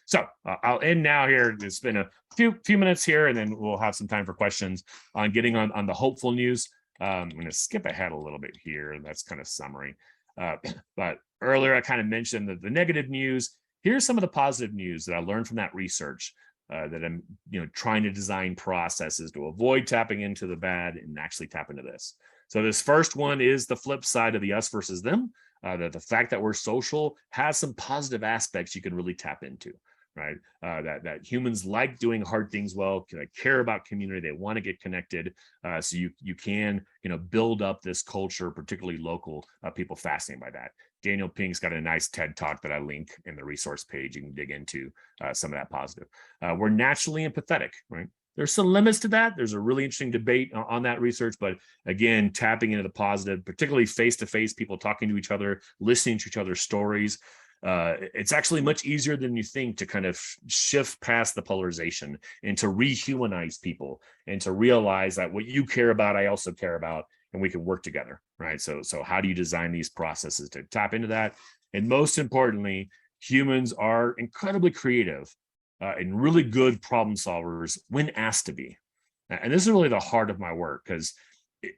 Speaker 3: So I'll end now here. It's been a few minutes here, and then we'll have some time for questions on getting on the hopeful news. I'm going to skip ahead a little bit here. That's kind of summary. But earlier I kind of mentioned the negative news. Here's some of the positive news that I learned from that research. that I'm trying to design processes to avoid tapping into the bad and actually tap into this. So this first one is the flip side of the us versus them. That the fact that we're social has some positive aspects you can really tap into, right? That humans like doing hard things well, they care about community, they want to get connected. So you can build up this culture, particularly local people fascinated by that. Daniel Pink's got a nice TED talk that I link in the resource page. You can dig into some of that positive. We're naturally empathetic, right? There's some limits to that. There's a really interesting debate on that research, but again, tapping into the positive, particularly face-to-face, people talking to each other, listening to each other's stories. It's actually much easier than you think to kind of shift past the polarization and to rehumanize people and to realize that what you care about, I also care about, and we can work together, right? So how do you design these processes to tap into that? And most importantly, humans are incredibly creative and really good problem solvers when asked to be. And this is really the heart of my work, because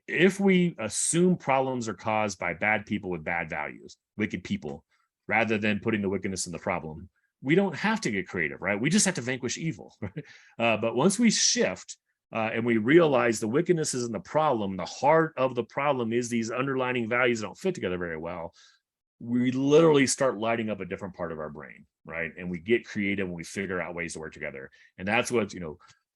Speaker 3: if we assume problems are caused by bad people with bad values, wicked people, rather than putting the wickedness in the problem, we don't have to get creative, right? We just have to vanquish evil. Right? But once we shift and we realize the wickedness isn't the problem, the heart of the problem is these underlying values that don't fit together very well, we literally start lighting up a different part of our brain, right? And we get creative and we figure out ways to work together. And that's what,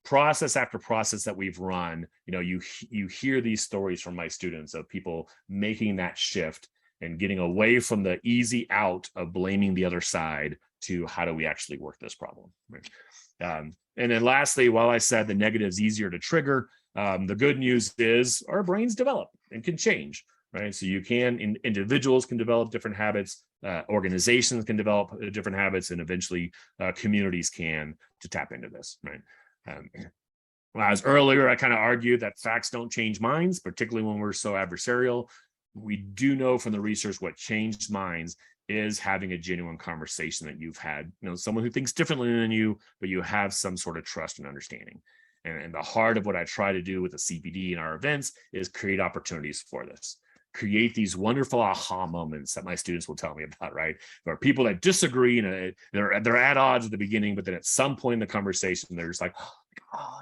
Speaker 3: process after process that we've run, you hear these stories from my students of people making that shift and getting away from the easy out of blaming the other side to how do we actually work this problem, right? And then lastly, while I said the negative is easier to trigger, the good news is our brains develop and can change. Right. So individuals can develop different habits, organizations can develop different habits, and eventually communities can to tap into this. Right. As earlier, I kind of argued that facts don't change minds, particularly when we're so adversarial. We do know from the research what changed minds is having a genuine conversation that you've had, someone who thinks differently than you, but you have some sort of trust and understanding. And the heart of what I try to do with the CPD in our events is create opportunities for this. Create these wonderful aha moments that my students will tell me about, right? There are people that disagree and they're at odds at the beginning, but then at some point in the conversation, they're just like, oh,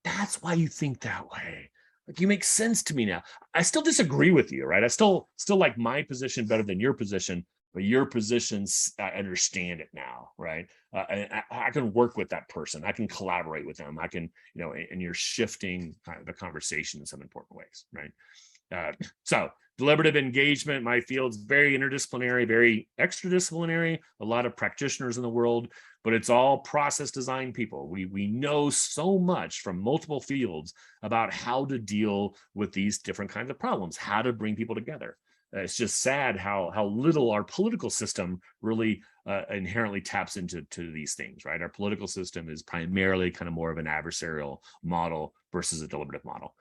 Speaker 3: that's why you think that way. Like, you make sense to me now. I still disagree with you, right? I still like my position better than your position, but your positions, I understand it now, right? I can work with that person. I can collaborate with them. I can, and you're shifting the conversation in some important ways, right? So deliberative engagement, my field's very interdisciplinary, very extradisciplinary, a lot of practitioners in the world, but it's all process design people. We know so much from multiple fields about how to deal with these different kinds of problems, how to bring people together. It's just sad how little our political system really inherently taps into these things, right? Our political system is primarily kind of more of an adversarial model versus a deliberative model.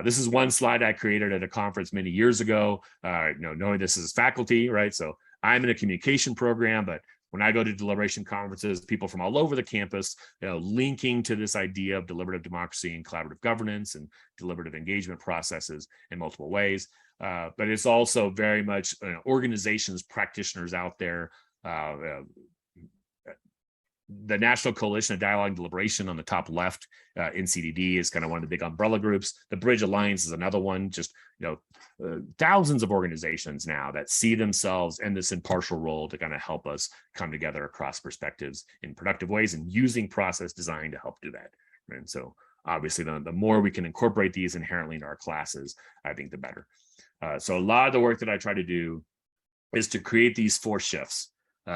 Speaker 3: This is one slide I created at a conference many years ago, knowing this as faculty, right? So I'm in a communication program, but when I go to deliberation conferences, people from all over the campus, linking to this idea of deliberative democracy and collaborative governance and deliberative engagement processes in multiple ways. But it's also very much organizations, practitioners out there. The National Coalition of Dialogue and Deliberation on the top left, NCDD is kind of one of the big umbrella groups. The Bridge Alliance is another one, just thousands of organizations now that see themselves in this impartial role to kind of help us come together across perspectives in productive ways and using process design to help do that. And so obviously the more we can incorporate these inherently into our classes, I think the better. So a lot of the work that I try to do is to create these 4 shifts.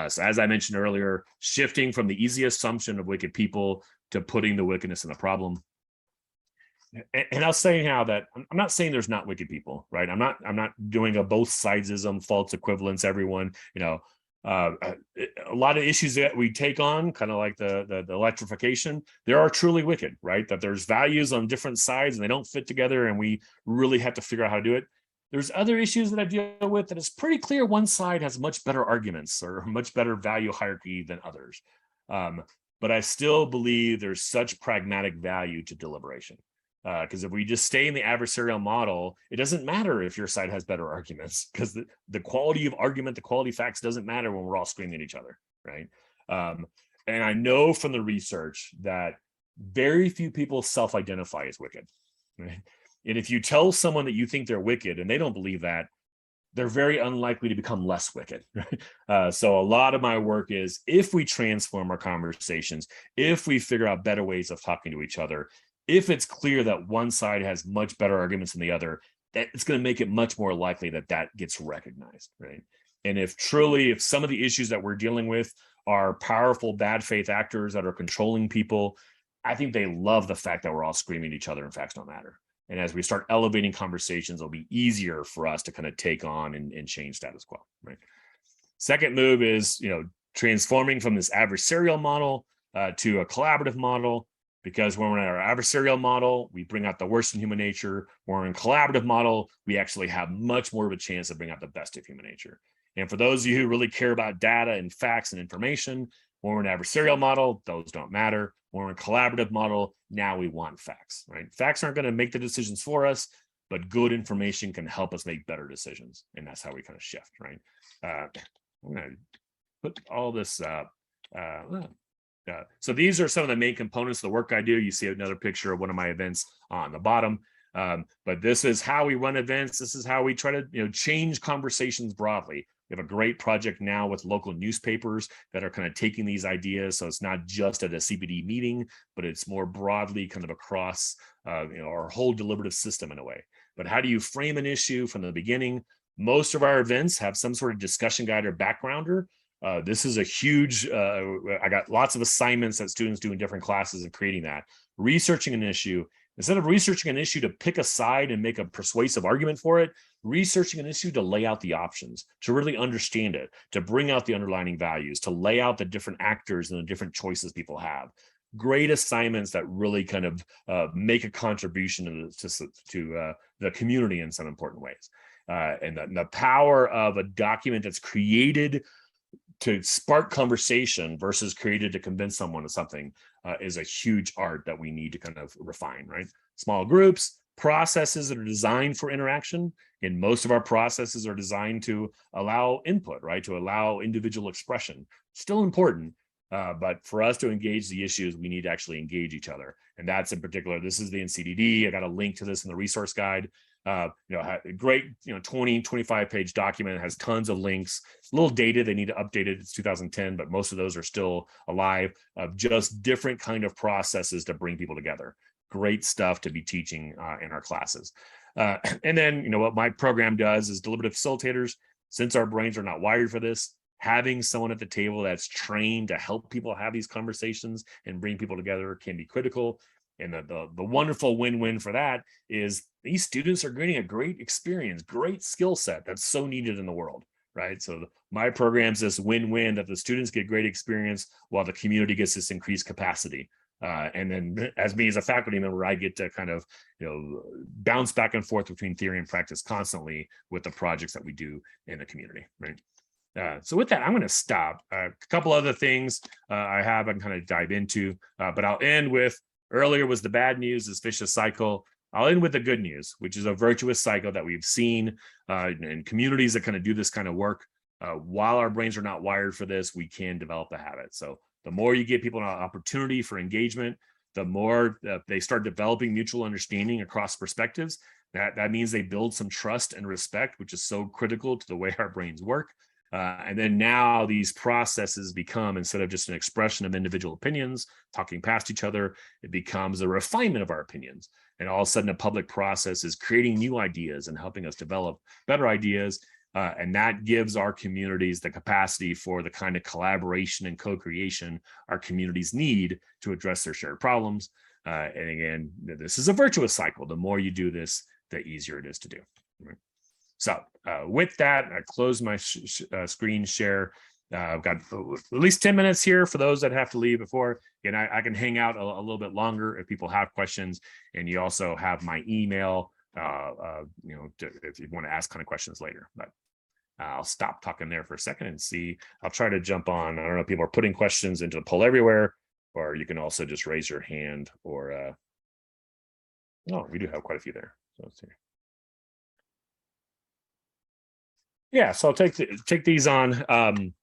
Speaker 3: So as I mentioned earlier, shifting from the easy assumption of wicked people to putting the wickedness in the problem. And I'll say now that I'm not saying there's not wicked people, right? I'm not doing a both sidesism, false equivalence, everyone, a lot of issues that we take on, kind of like the electrification, there are truly wicked, right? That there's values on different sides and they don't fit together and we really have to figure out how to do it. There's other issues that I deal with that it's pretty clear one side has much better arguments or much better value hierarchy than others. But I still believe there's such pragmatic value to deliberation. Because if we just stay in the adversarial model, it doesn't matter if your side has better arguments, because the quality of argument, the quality of facts doesn't matter when we're all screaming at each other, right? And I know from the research that very few people self-identify as wicked, right? And if you tell someone that you think they're wicked and they don't believe that, they're very unlikely to become less wicked. Right? So a lot of my work is, if we transform our conversations, if we figure out better ways of talking to each other, if it's clear that one side has much better arguments than the other, that it's going to make it much more likely that that gets recognized, right? And if some of the issues that we're dealing with are powerful bad faith actors that are controlling people, I think they love the fact that we're all screaming at each other and facts don't matter. And as we start elevating conversations, it'll be easier for us to kind of take on and change status quo, right? Second move is, transforming from this adversarial model to a collaborative model, because when we're in our adversarial model, we bring out the worst in human nature. When we're in a collaborative model, we actually have much more of a chance to bring out the best of human nature. And for those of you who really care about data and facts and information, when we're in an adversarial model, those don't matter. When we're in a collaborative model, now we want facts, right? Facts aren't going to make the decisions for us, but good information can help us make better decisions. And that's how we kind of shift, right? I'm going to put all this up. So these are some of the main components of the work I do. You see another picture of one of my events on the bottom. But this is how we run events. This is how we try to change conversations broadly. We have a great project now with local newspapers that are kind of taking these ideas. So it's not just at a CPD meeting, but it's more broadly kind of across our whole deliberative system in a way. But how do you frame an issue from the beginning? Most of our events have some sort of discussion guide or backgrounder. This is a huge, I got lots of assignments that students do in different classes and creating that. Researching an issue, instead of researching an issue to pick a side and make a persuasive argument for it, researching an issue to lay out the options, to really understand it, to bring out the underlying values, to lay out the different actors and the different choices people have. Great assignments that really kind of make a contribution to the community in some important ways. And the power of a document that's created to spark conversation versus created to convince someone of something is a huge art that we need to kind of refine, right? Small groups, processes that are designed for interaction, and most of our processes are designed to allow input, right? To allow individual expression. Still important, but for us to engage the issues, we need to actually engage each other. And that's in particular, this is the NCDD. I got a link to this in the resource guide. Great, 20, 25 page document. It has tons of links, a little dated. They need to update it. It's 2010, but most of those are still alive, of just different kind of processes to bring people together. Great stuff to be teaching in our classes. And then, what my program does is deliberative facilitators. Since our brains are not wired for this, having someone at the table that's trained to help people have these conversations and bring people together can be critical. And the wonderful win-win for that is these students are getting a great experience, great skill set that's so needed in the world, right? So my program's this win-win, that the students get great experience while the community gets this increased capacity. And then as me as a faculty member, I get to kind of bounce back and forth between theory and practice constantly with the projects that we do in the community, right? So with that, I'm going to stop. A couple other things I can kind of dive into, but I'll end with, earlier was the bad news, this vicious cycle. I'll end with the good news, which is a virtuous cycle that we've seen in communities that kind of do this kind of work. While our brains are not wired for this, we can develop a habit. So the more you give people an opportunity for engagement, the more they start developing mutual understanding across perspectives. That means they build some trust and respect, which is so critical to the way our brains work. And then now these processes become, instead of just an expression of individual opinions, talking past each other, it becomes a refinement of our opinions. And all of a sudden, a public process is creating new ideas and helping us develop better ideas. And that gives our communities the capacity for the kind of collaboration and co-creation our communities need to address their shared problems. And again, this is a virtuous cycle. The more you do this, the easier it is to do. Right? So with that, I close my screen share. I've got at least 10 minutes here for those that have to leave before. And I can hang out a little bit longer if people have questions. And you also have my email, if you want to ask kind of questions later. But I'll stop talking there for a second and see. I'll try to jump on. I don't know if people are putting questions into the poll everywhere, or you can also just raise your hand, or no, we do have quite a few there. So let's see. Yeah, so I'll take these on.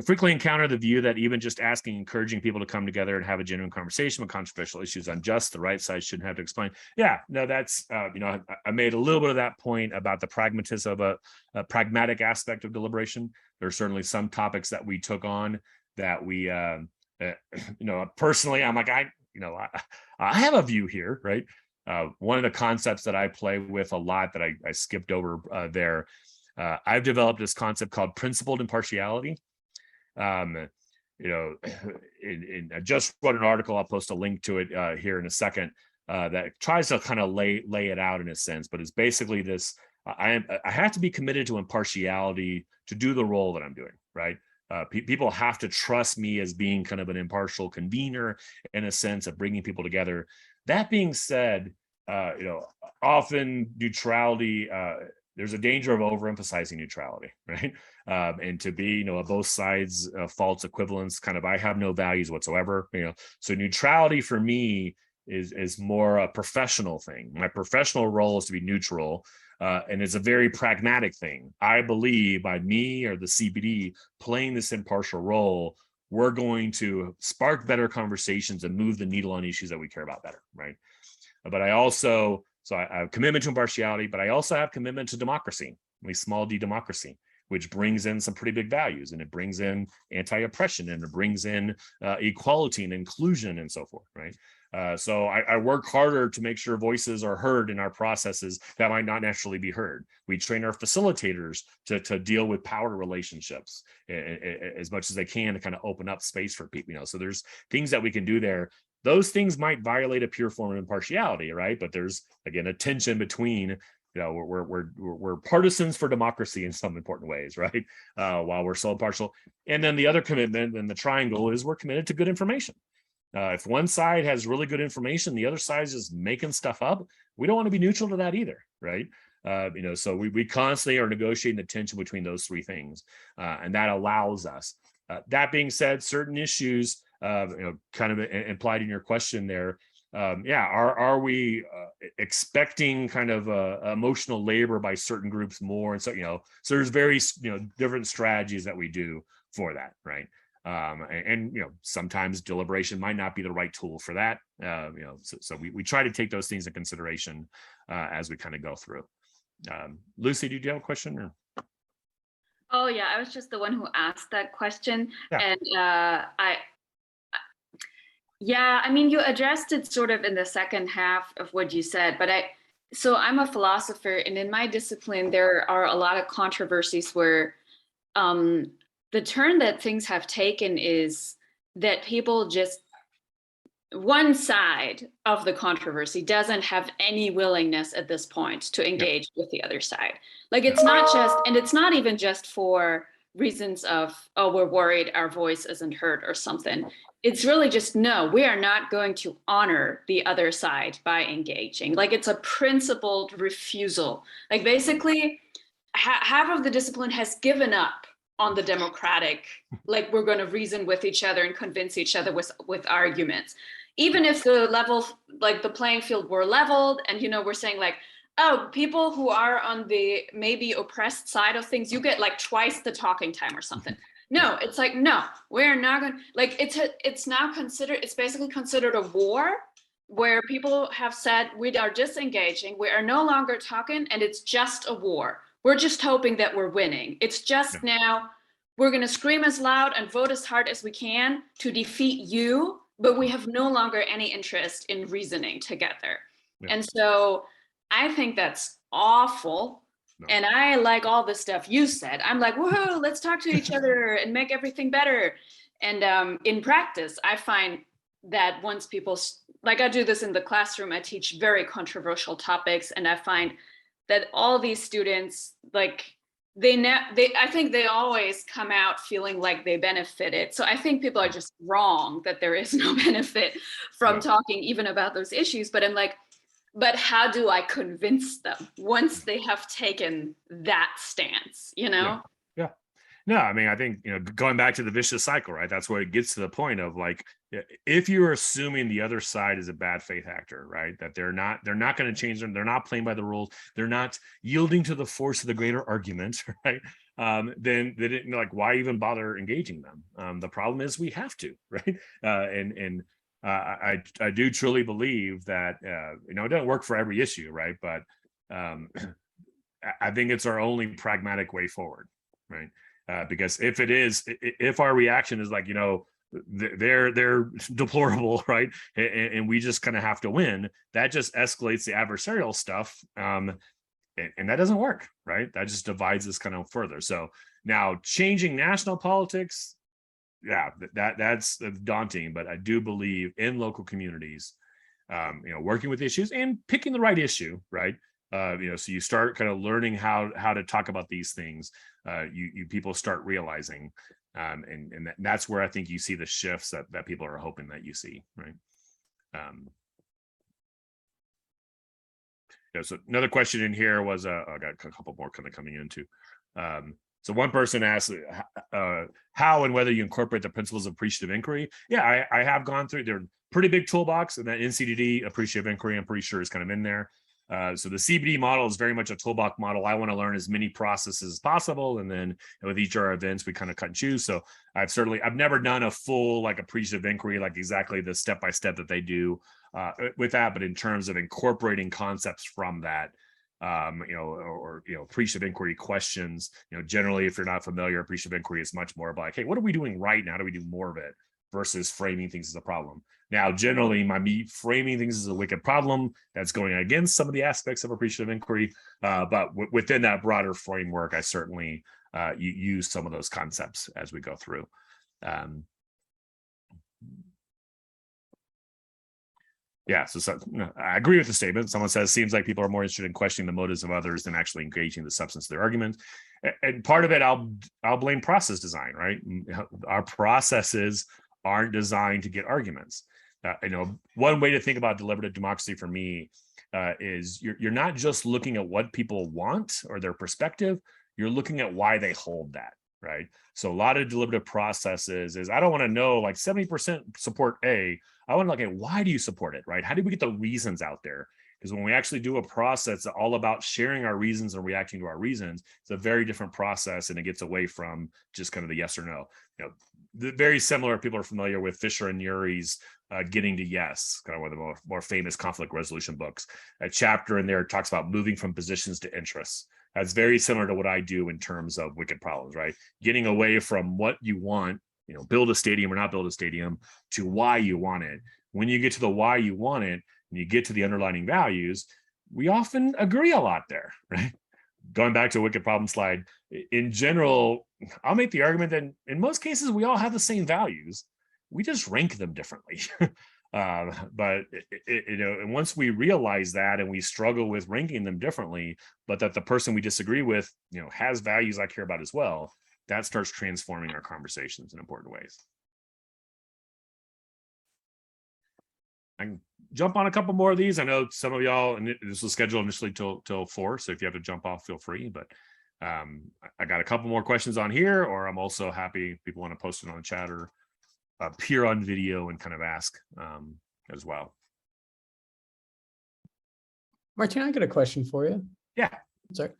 Speaker 3: frequently encounter the view that even just asking, encouraging people to come together and have a genuine conversation with controversial issues unjust, the right side shouldn't have to explain. Yeah, no, that's, I made a little bit of that point about the pragmatism of a pragmatic aspect of deliberation. There are certainly some topics that we took on that we, personally, I'm like, I have a view here, right? One of the concepts that I play with a lot that I skipped over there, I've developed this concept called principled impartiality. I just wrote an article. I'll post a link to it here in a second. That tries to kind of lay it out in a sense, but it's basically this: I have to be committed to impartiality to do the role that I'm doing. Right? People have to trust me as being kind of an impartial convener in a sense of bringing people together. That being said, often neutrality. There's a danger of overemphasizing neutrality, right? And to be, a both sides false equivalence, kind of, I have no values whatsoever, So neutrality for me is more a professional thing. My professional role is to be neutral, and it's a very pragmatic thing. I believe by me or the CBD playing this impartial role, we're going to spark better conversations and move the needle on issues that we care about better, right? But I also, so I have commitment to impartiality, but I also have commitment to democracy, at least small d democracy, which brings in some pretty big values, and it brings in anti-oppression, and it brings in equality and inclusion and so forth, right? So I work harder to make sure voices are heard in our processes that might not naturally be heard. We train our facilitators to deal with power relationships as much as they can to kind of open up space for people, so there's things that we can do there. Those things might violate a pure form of impartiality, right? But there's, again, a tension between, we're partisans for democracy in some important ways, right? While we're so impartial. And then the other commitment and the triangle is we're committed to good information. If one side has really good information, the other side is just making stuff up. We don't want to be neutral to that either, right? So we constantly are negotiating the tension between those three things, and that allows us. That being said, certain issues, kind of implied in your question there, are we expecting kind of emotional labor by certain groups more? And so, so there's very, different strategies that we do for that, right? And sometimes deliberation might not be the right tool for that. So we try to take those things into consideration as we kind of go through. Lucy, do you have a question? Or?
Speaker 4: Oh yeah, I was just the one who asked that question, and you addressed it sort of in the second half of what you said, but so I'm a philosopher, and in my discipline, there are a lot of controversies where the turn that things have taken is that people just, one side of the controversy doesn't have any willingness at this point to engage with the other side. Like, it's not just, and it's not even just for reasons of, oh, we're worried our voice isn't heard or something. It's really just, no, we are not going to honor the other side by engaging. Like, it's a principled refusal. Like, basically, half of the discipline has given up on the democratic, like, we're going to reason with each other and convince each other with arguments. Even if the level, like the playing field were leveled, and, we're saying like, oh, people who are on the maybe oppressed side of things, you get like twice the talking time or something. No, it's like, no, we're not going to, like, it's now considered, it's basically considered a war where people have said, we are disengaging, we are no longer talking, and it's just a war. We're just hoping that we're winning. It's just now, we're going to scream as loud and vote as hard as we can to defeat you, but we have no longer any interest in reasoning together. Yeah. And so I think that's awful. No. And I like all the stuff you said. I'm like, whoa, let's talk to each other and make everything better. And in practice, I find that once people, like, I do this in the classroom, I teach very controversial topics, and I find that all these students, like, I think they always come out feeling like they benefited. So I think people are just wrong that there is no benefit from talking even about those issues. But I'm like, but how do I convince them once they have taken that stance, Yeah.
Speaker 3: No, I mean, I think, going back to the vicious cycle, right? That's where it gets to the point of, like, if you're assuming the other side is a bad faith actor, right? That they're not going to change them. They're not playing by the rules. They're not yielding to the force of the greater argument, right? then they didn't, like, why even bother engaging them? The problem is we have to, right? I do truly believe that, it doesn't work for every issue, right? But I think it's our only pragmatic way forward, right? Because if our reaction is like, they're deplorable, right? And we just kind of have to win, that just escalates the adversarial stuff. And that doesn't work, right? That just divides us kind of further. So now changing national politics, yeah, that's daunting, but I do believe in local communities, working with issues and picking the right issue, right? So you start kind of learning how to talk about these things. You people start realizing, and that's where I think you see the shifts that people are hoping that you see, right? So another question in here was, I got a couple more kind of coming into. So one person asked how and whether you incorporate the principles of appreciative inquiry. Yeah, I have gone through. They're pretty big toolbox, and that NCDD appreciative inquiry, I'm pretty sure, is kind of in there. So the CBD model is very much a toolbox model. I want to learn as many processes as possible, and then with each of our events, we kind of cut and choose. So I've never done a full like appreciative inquiry, like exactly the step-by-step that they do with that, but in terms of incorporating concepts from that, or appreciative inquiry questions, generally, if you're not familiar, appreciative inquiry is much more about like, hey, what are we doing right now? How do we do more of it versus framing things as a problem? Now, generally, me framing things as a wicked problem, that's going against some of the aspects of appreciative inquiry, but within that broader framework, I certainly use some of those concepts as we go through. Yeah, so I agree with the statement. Someone says, seems like people are more interested in questioning the motives of others than actually engaging the substance of their argument. And part of it, I'll blame process design, right? Our processes aren't designed to get arguments. One way to think about deliberative democracy for me is you're not just looking at what people want or their perspective, you're looking at why they hold that, right? So a lot of deliberative processes is, I don't want to know like 70% support A. I want to look at, why do you support it, right? How do we get the reasons out there? Because when we actually do a process that's all about sharing our reasons and reacting to our reasons, it's a very different process, and it gets away from just kind of the yes or no. Very similar. People are familiar with Fisher and Urey's Getting to Yes, kind of one of the more famous conflict resolution books. A chapter in there talks about moving from positions to interests. That's very similar to what I do in terms of wicked problems, right? Getting away from what you want, build a stadium or not build a stadium, to why you want it. When you get to the why you want it, and you get to the underlying values, we often agree a lot there, right? Going back to a wicked problem slide, in general, I'll make the argument that in most cases, we all have the same values. We just rank them differently. But and once we realize that, and we struggle with ranking them differently, but that the person we disagree with, has values I care about as well, that starts transforming our conversations in important ways. I can jump on a couple more of these. I know some of y'all, and this was scheduled initially till 4, so if you have to jump off, feel free. But I got a couple more questions on here, or I'm also happy people want to post it on the chat or appear on video and kind of ask as well.
Speaker 2: Martin, I got a question for you.
Speaker 3: Yeah.
Speaker 2: Sorry.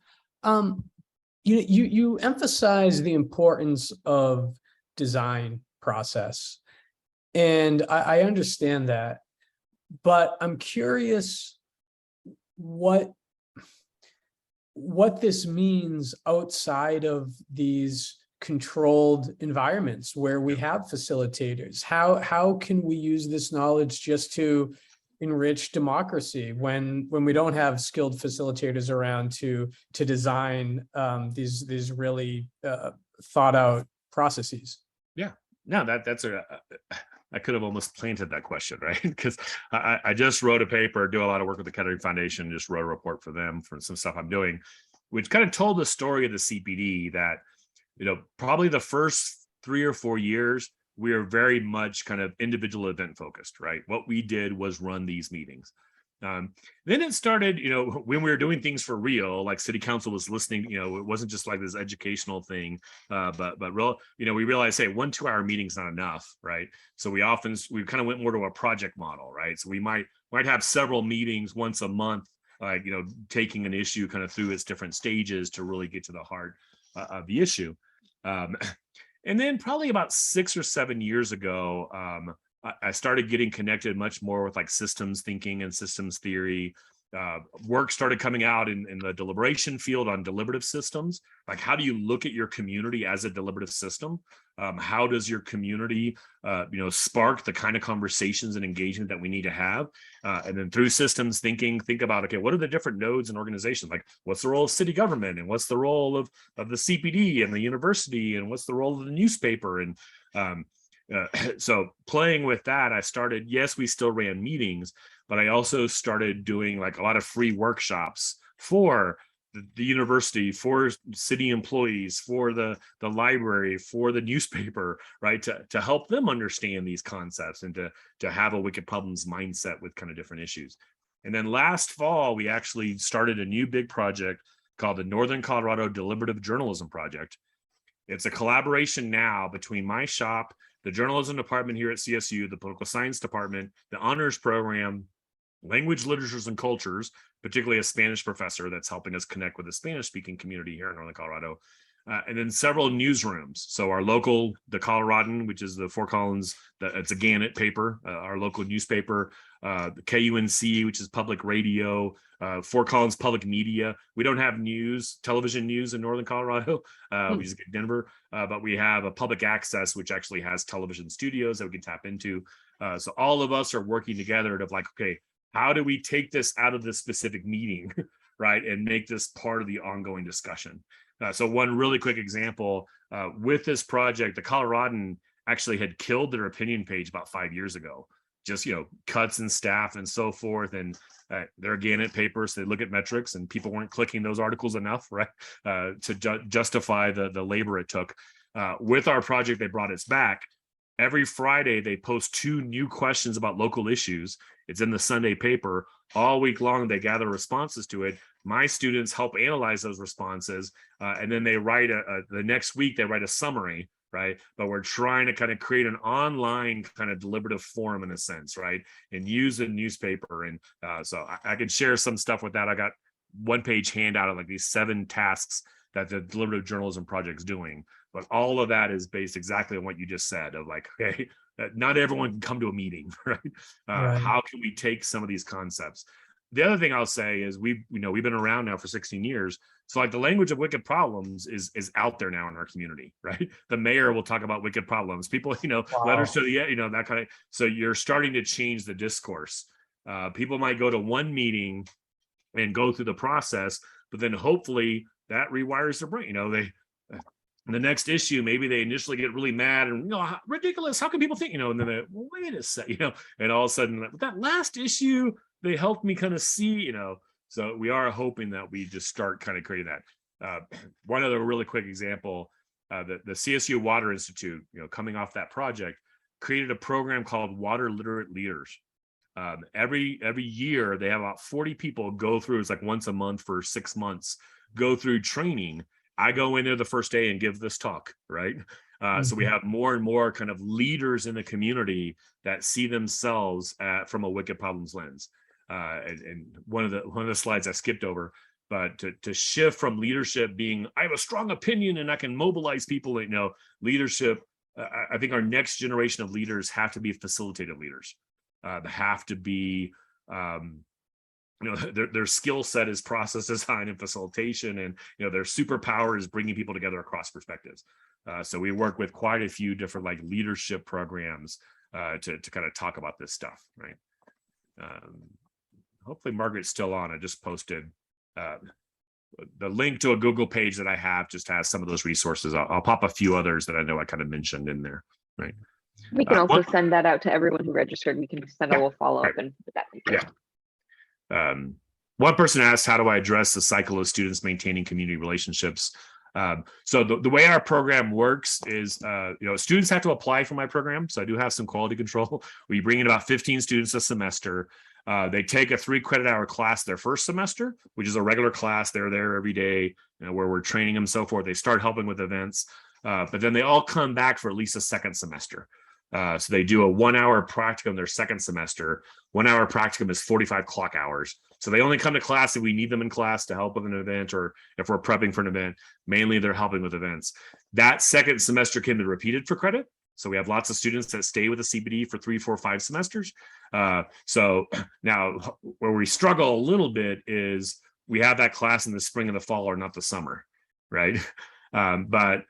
Speaker 2: You emphasize the importance of design process, and I understand that, but I'm curious what this means outside of these controlled environments where we have facilitators. How can we use this knowledge just to enrich democracy when we don't have skilled facilitators around to design these really thought out processes? Yeah,
Speaker 3: no, that's I could have almost planted that question, right? Because I just wrote a paper, do a lot of work with the Kettering Foundation, just wrote a report for them for some stuff I'm doing, which kind of told the story of the CPD that, probably the first 3 or 4 years, we are very much kind of individual event focused, right? What we did was run these meetings. Then it started, when we were doing things for real, like city council was listening, it wasn't just like this educational thing, but real, we realized, hey, 1 2-hour meeting's not enough, right? So we kind of went more to a project model, right? So we might have several meetings once a month like, taking an issue kind of through its different stages to really get to the heart of the issue. And then probably about 6 or 7 years ago, I started getting connected much more with like systems thinking and systems theory. Work started coming out in the deliberation field on deliberative systems. Like, how do you look at your community as a deliberative system? How does your community, spark the kind of conversations and engagement that we need to have? And then through systems thinking, think about, okay, what are the different nodes and organizations? Like, what's the role of city government, and what's the role of the CPD and the university, and what's the role of the newspaper? And so playing with that, I started, yes, we still ran meetings, but I also started doing like a lot of free workshops for the university, for city employees, for the library, for the newspaper, right? To help them understand these concepts and to have a wicked problems mindset with kind of different issues. And then last fall, we actually started a new big project called the Northern Colorado Deliberative Journalism Project. It's a collaboration now between my shop, the journalism department here at CSU, the political science department, the honors program, language, literatures, and cultures, particularly a Spanish professor that's helping us connect with the Spanish-speaking community here in Northern Colorado, and then several newsrooms. So our local, the Coloradan, which is the Fort Collins, it's a Gannett paper, our local newspaper, the KUNC, which is public radio, Fort Collins Public Media. We don't have television news in Northern Colorado. We just get Denver, but we have a public access, which actually has television studios that we can tap into. So all of us are working together to like, okay, how do we take this out of this specific meeting, right, and make this part of the ongoing discussion? So one really quick example, with this project, the Coloradan actually had killed their opinion page about 5 years ago. Just, cuts in staff and so forth. And they're Gannett papers, they look at metrics, and people weren't clicking those articles enough, right, to justify the labor it took. With our project, they brought us back. Every Friday, they post 2 new questions about local issues. It's in the Sunday paper. All week long, they gather responses to it. My students help analyze those responses. And then they write the next week, they write a summary, right? But we're trying to kind of create an online kind of deliberative forum in a sense, right? And use a newspaper. And so I can share some stuff with that. I got 1-page handout of like these 7 tasks that the Deliberative Journalism Project's doing. But all of that is based exactly on what you just said of like, okay, not everyone can come to a meeting, right? Right. How can we take some of these concepts? The other thing I'll say is we've been around now for 16 years. So like the language of wicked problems is out there now in our community, right? The mayor will talk about wicked problems. People, wow. Letters to the, that kind of, so you're starting to change the discourse. People might go to one meeting and go through the process, but then hopefully that rewires their brain. The next issue, maybe they initially get really mad and, ridiculous. How can people think, and then they, well, wait a second, and all of a sudden that last issue, they helped me kind of see, so we are hoping that we just start kind of creating that. One other really quick example, the CSU Water Institute, coming off that project, created a program called Water Literate Leaders. Every year they have about 40 people go through, it's like once a month for 6 months, go through training. I go in there the first day and give this talk, right? So we have more and more kind of leaders in the community that see themselves from a wicked problems lens. And one of the slides I skipped over, but to shift from leadership being, I have a strong opinion and I can mobilize people, leadership, I think our next generation of leaders have to be facilitated leaders. They have to be, their skill set is process design and facilitation, and their superpower is bringing people together across perspectives. So we work with quite a few different like leadership programs to kind of talk about this stuff, right? Hopefully Margaret's still on. I just posted the link to a Google page that I have, just has some of those resources. I'll pop a few others that I know I kind of mentioned in there, right?
Speaker 1: We can also send that out to everyone who registered. We can send a little follow-up and put that link.
Speaker 3: Yeah. One person asked, how do I address the cycle of students maintaining community relationships? So the way our program works is, students have to apply for my program. So I do have some quality control. We bring in about 15 students a semester. They take a 3 credit hour class their first semester, which is a regular class. They're there every day, where we're training them, so forth. They start helping with events, but then they all come back for at least a second semester. So they do a 1 hour practicum their second semester. 1 hour practicum is 45 clock hours. So they only come to class if we need them in class to help with an event, or if we're prepping for an event. Mainly they're helping with events. That second semester can be repeated for credit. So we have lots of students that stay with the CPD for 3, 4, 5 semesters. So now where we struggle a little bit is we have that class in the spring and the fall, or not the summer, right? But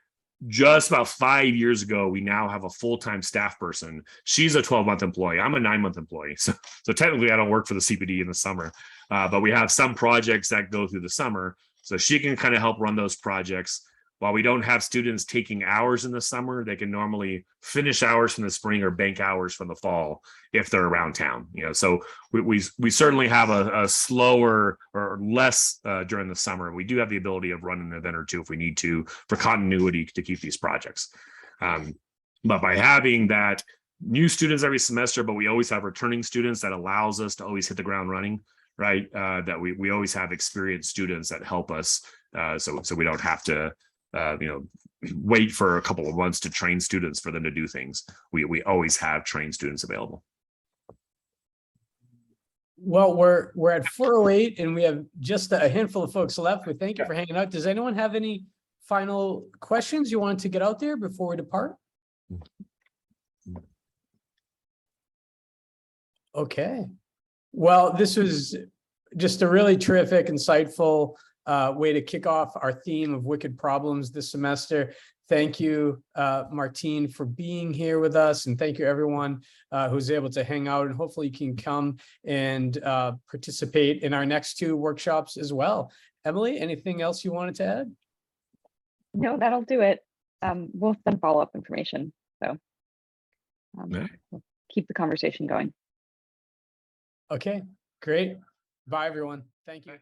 Speaker 3: just about 5 years ago, we now have a full-time staff person. She's a 12-month employee. I'm a 9-month employee. So technically I don't work for the CPD in the summer, but we have some projects that go through the summer. So she can kind of help run those projects. While we don't have students taking hours in the summer, they can normally finish hours from the spring or bank hours from the fall if they're around town. So we certainly have a slower or less during the summer. We do have the ability of running an event or two if we need to for continuity to keep these projects. But by having that new students every semester, but we always have returning students, that allows us to always hit the ground running, right? That we always have experienced students that help us, so we don't have to wait for a couple of months to train students for them to do things. We always have trained students available.
Speaker 2: Well, we're at 4:08 and we have just a handful of folks left. We thank you for hanging out. Does anyone have any final questions you wanted to get out there before we depart? Okay. Well, this was just a really terrific, insightful way to kick off our theme of wicked problems this semester. Thank you, Martín, for being here with us, and thank you everyone who's able to hang out, and hopefully you can come and participate in our next 2 workshops as well. Emily, anything else you wanted to add?
Speaker 1: No, that'll do it. We'll send follow-up information, so we'll keep the conversation going.
Speaker 2: Okay, great. Bye, everyone. Thank you.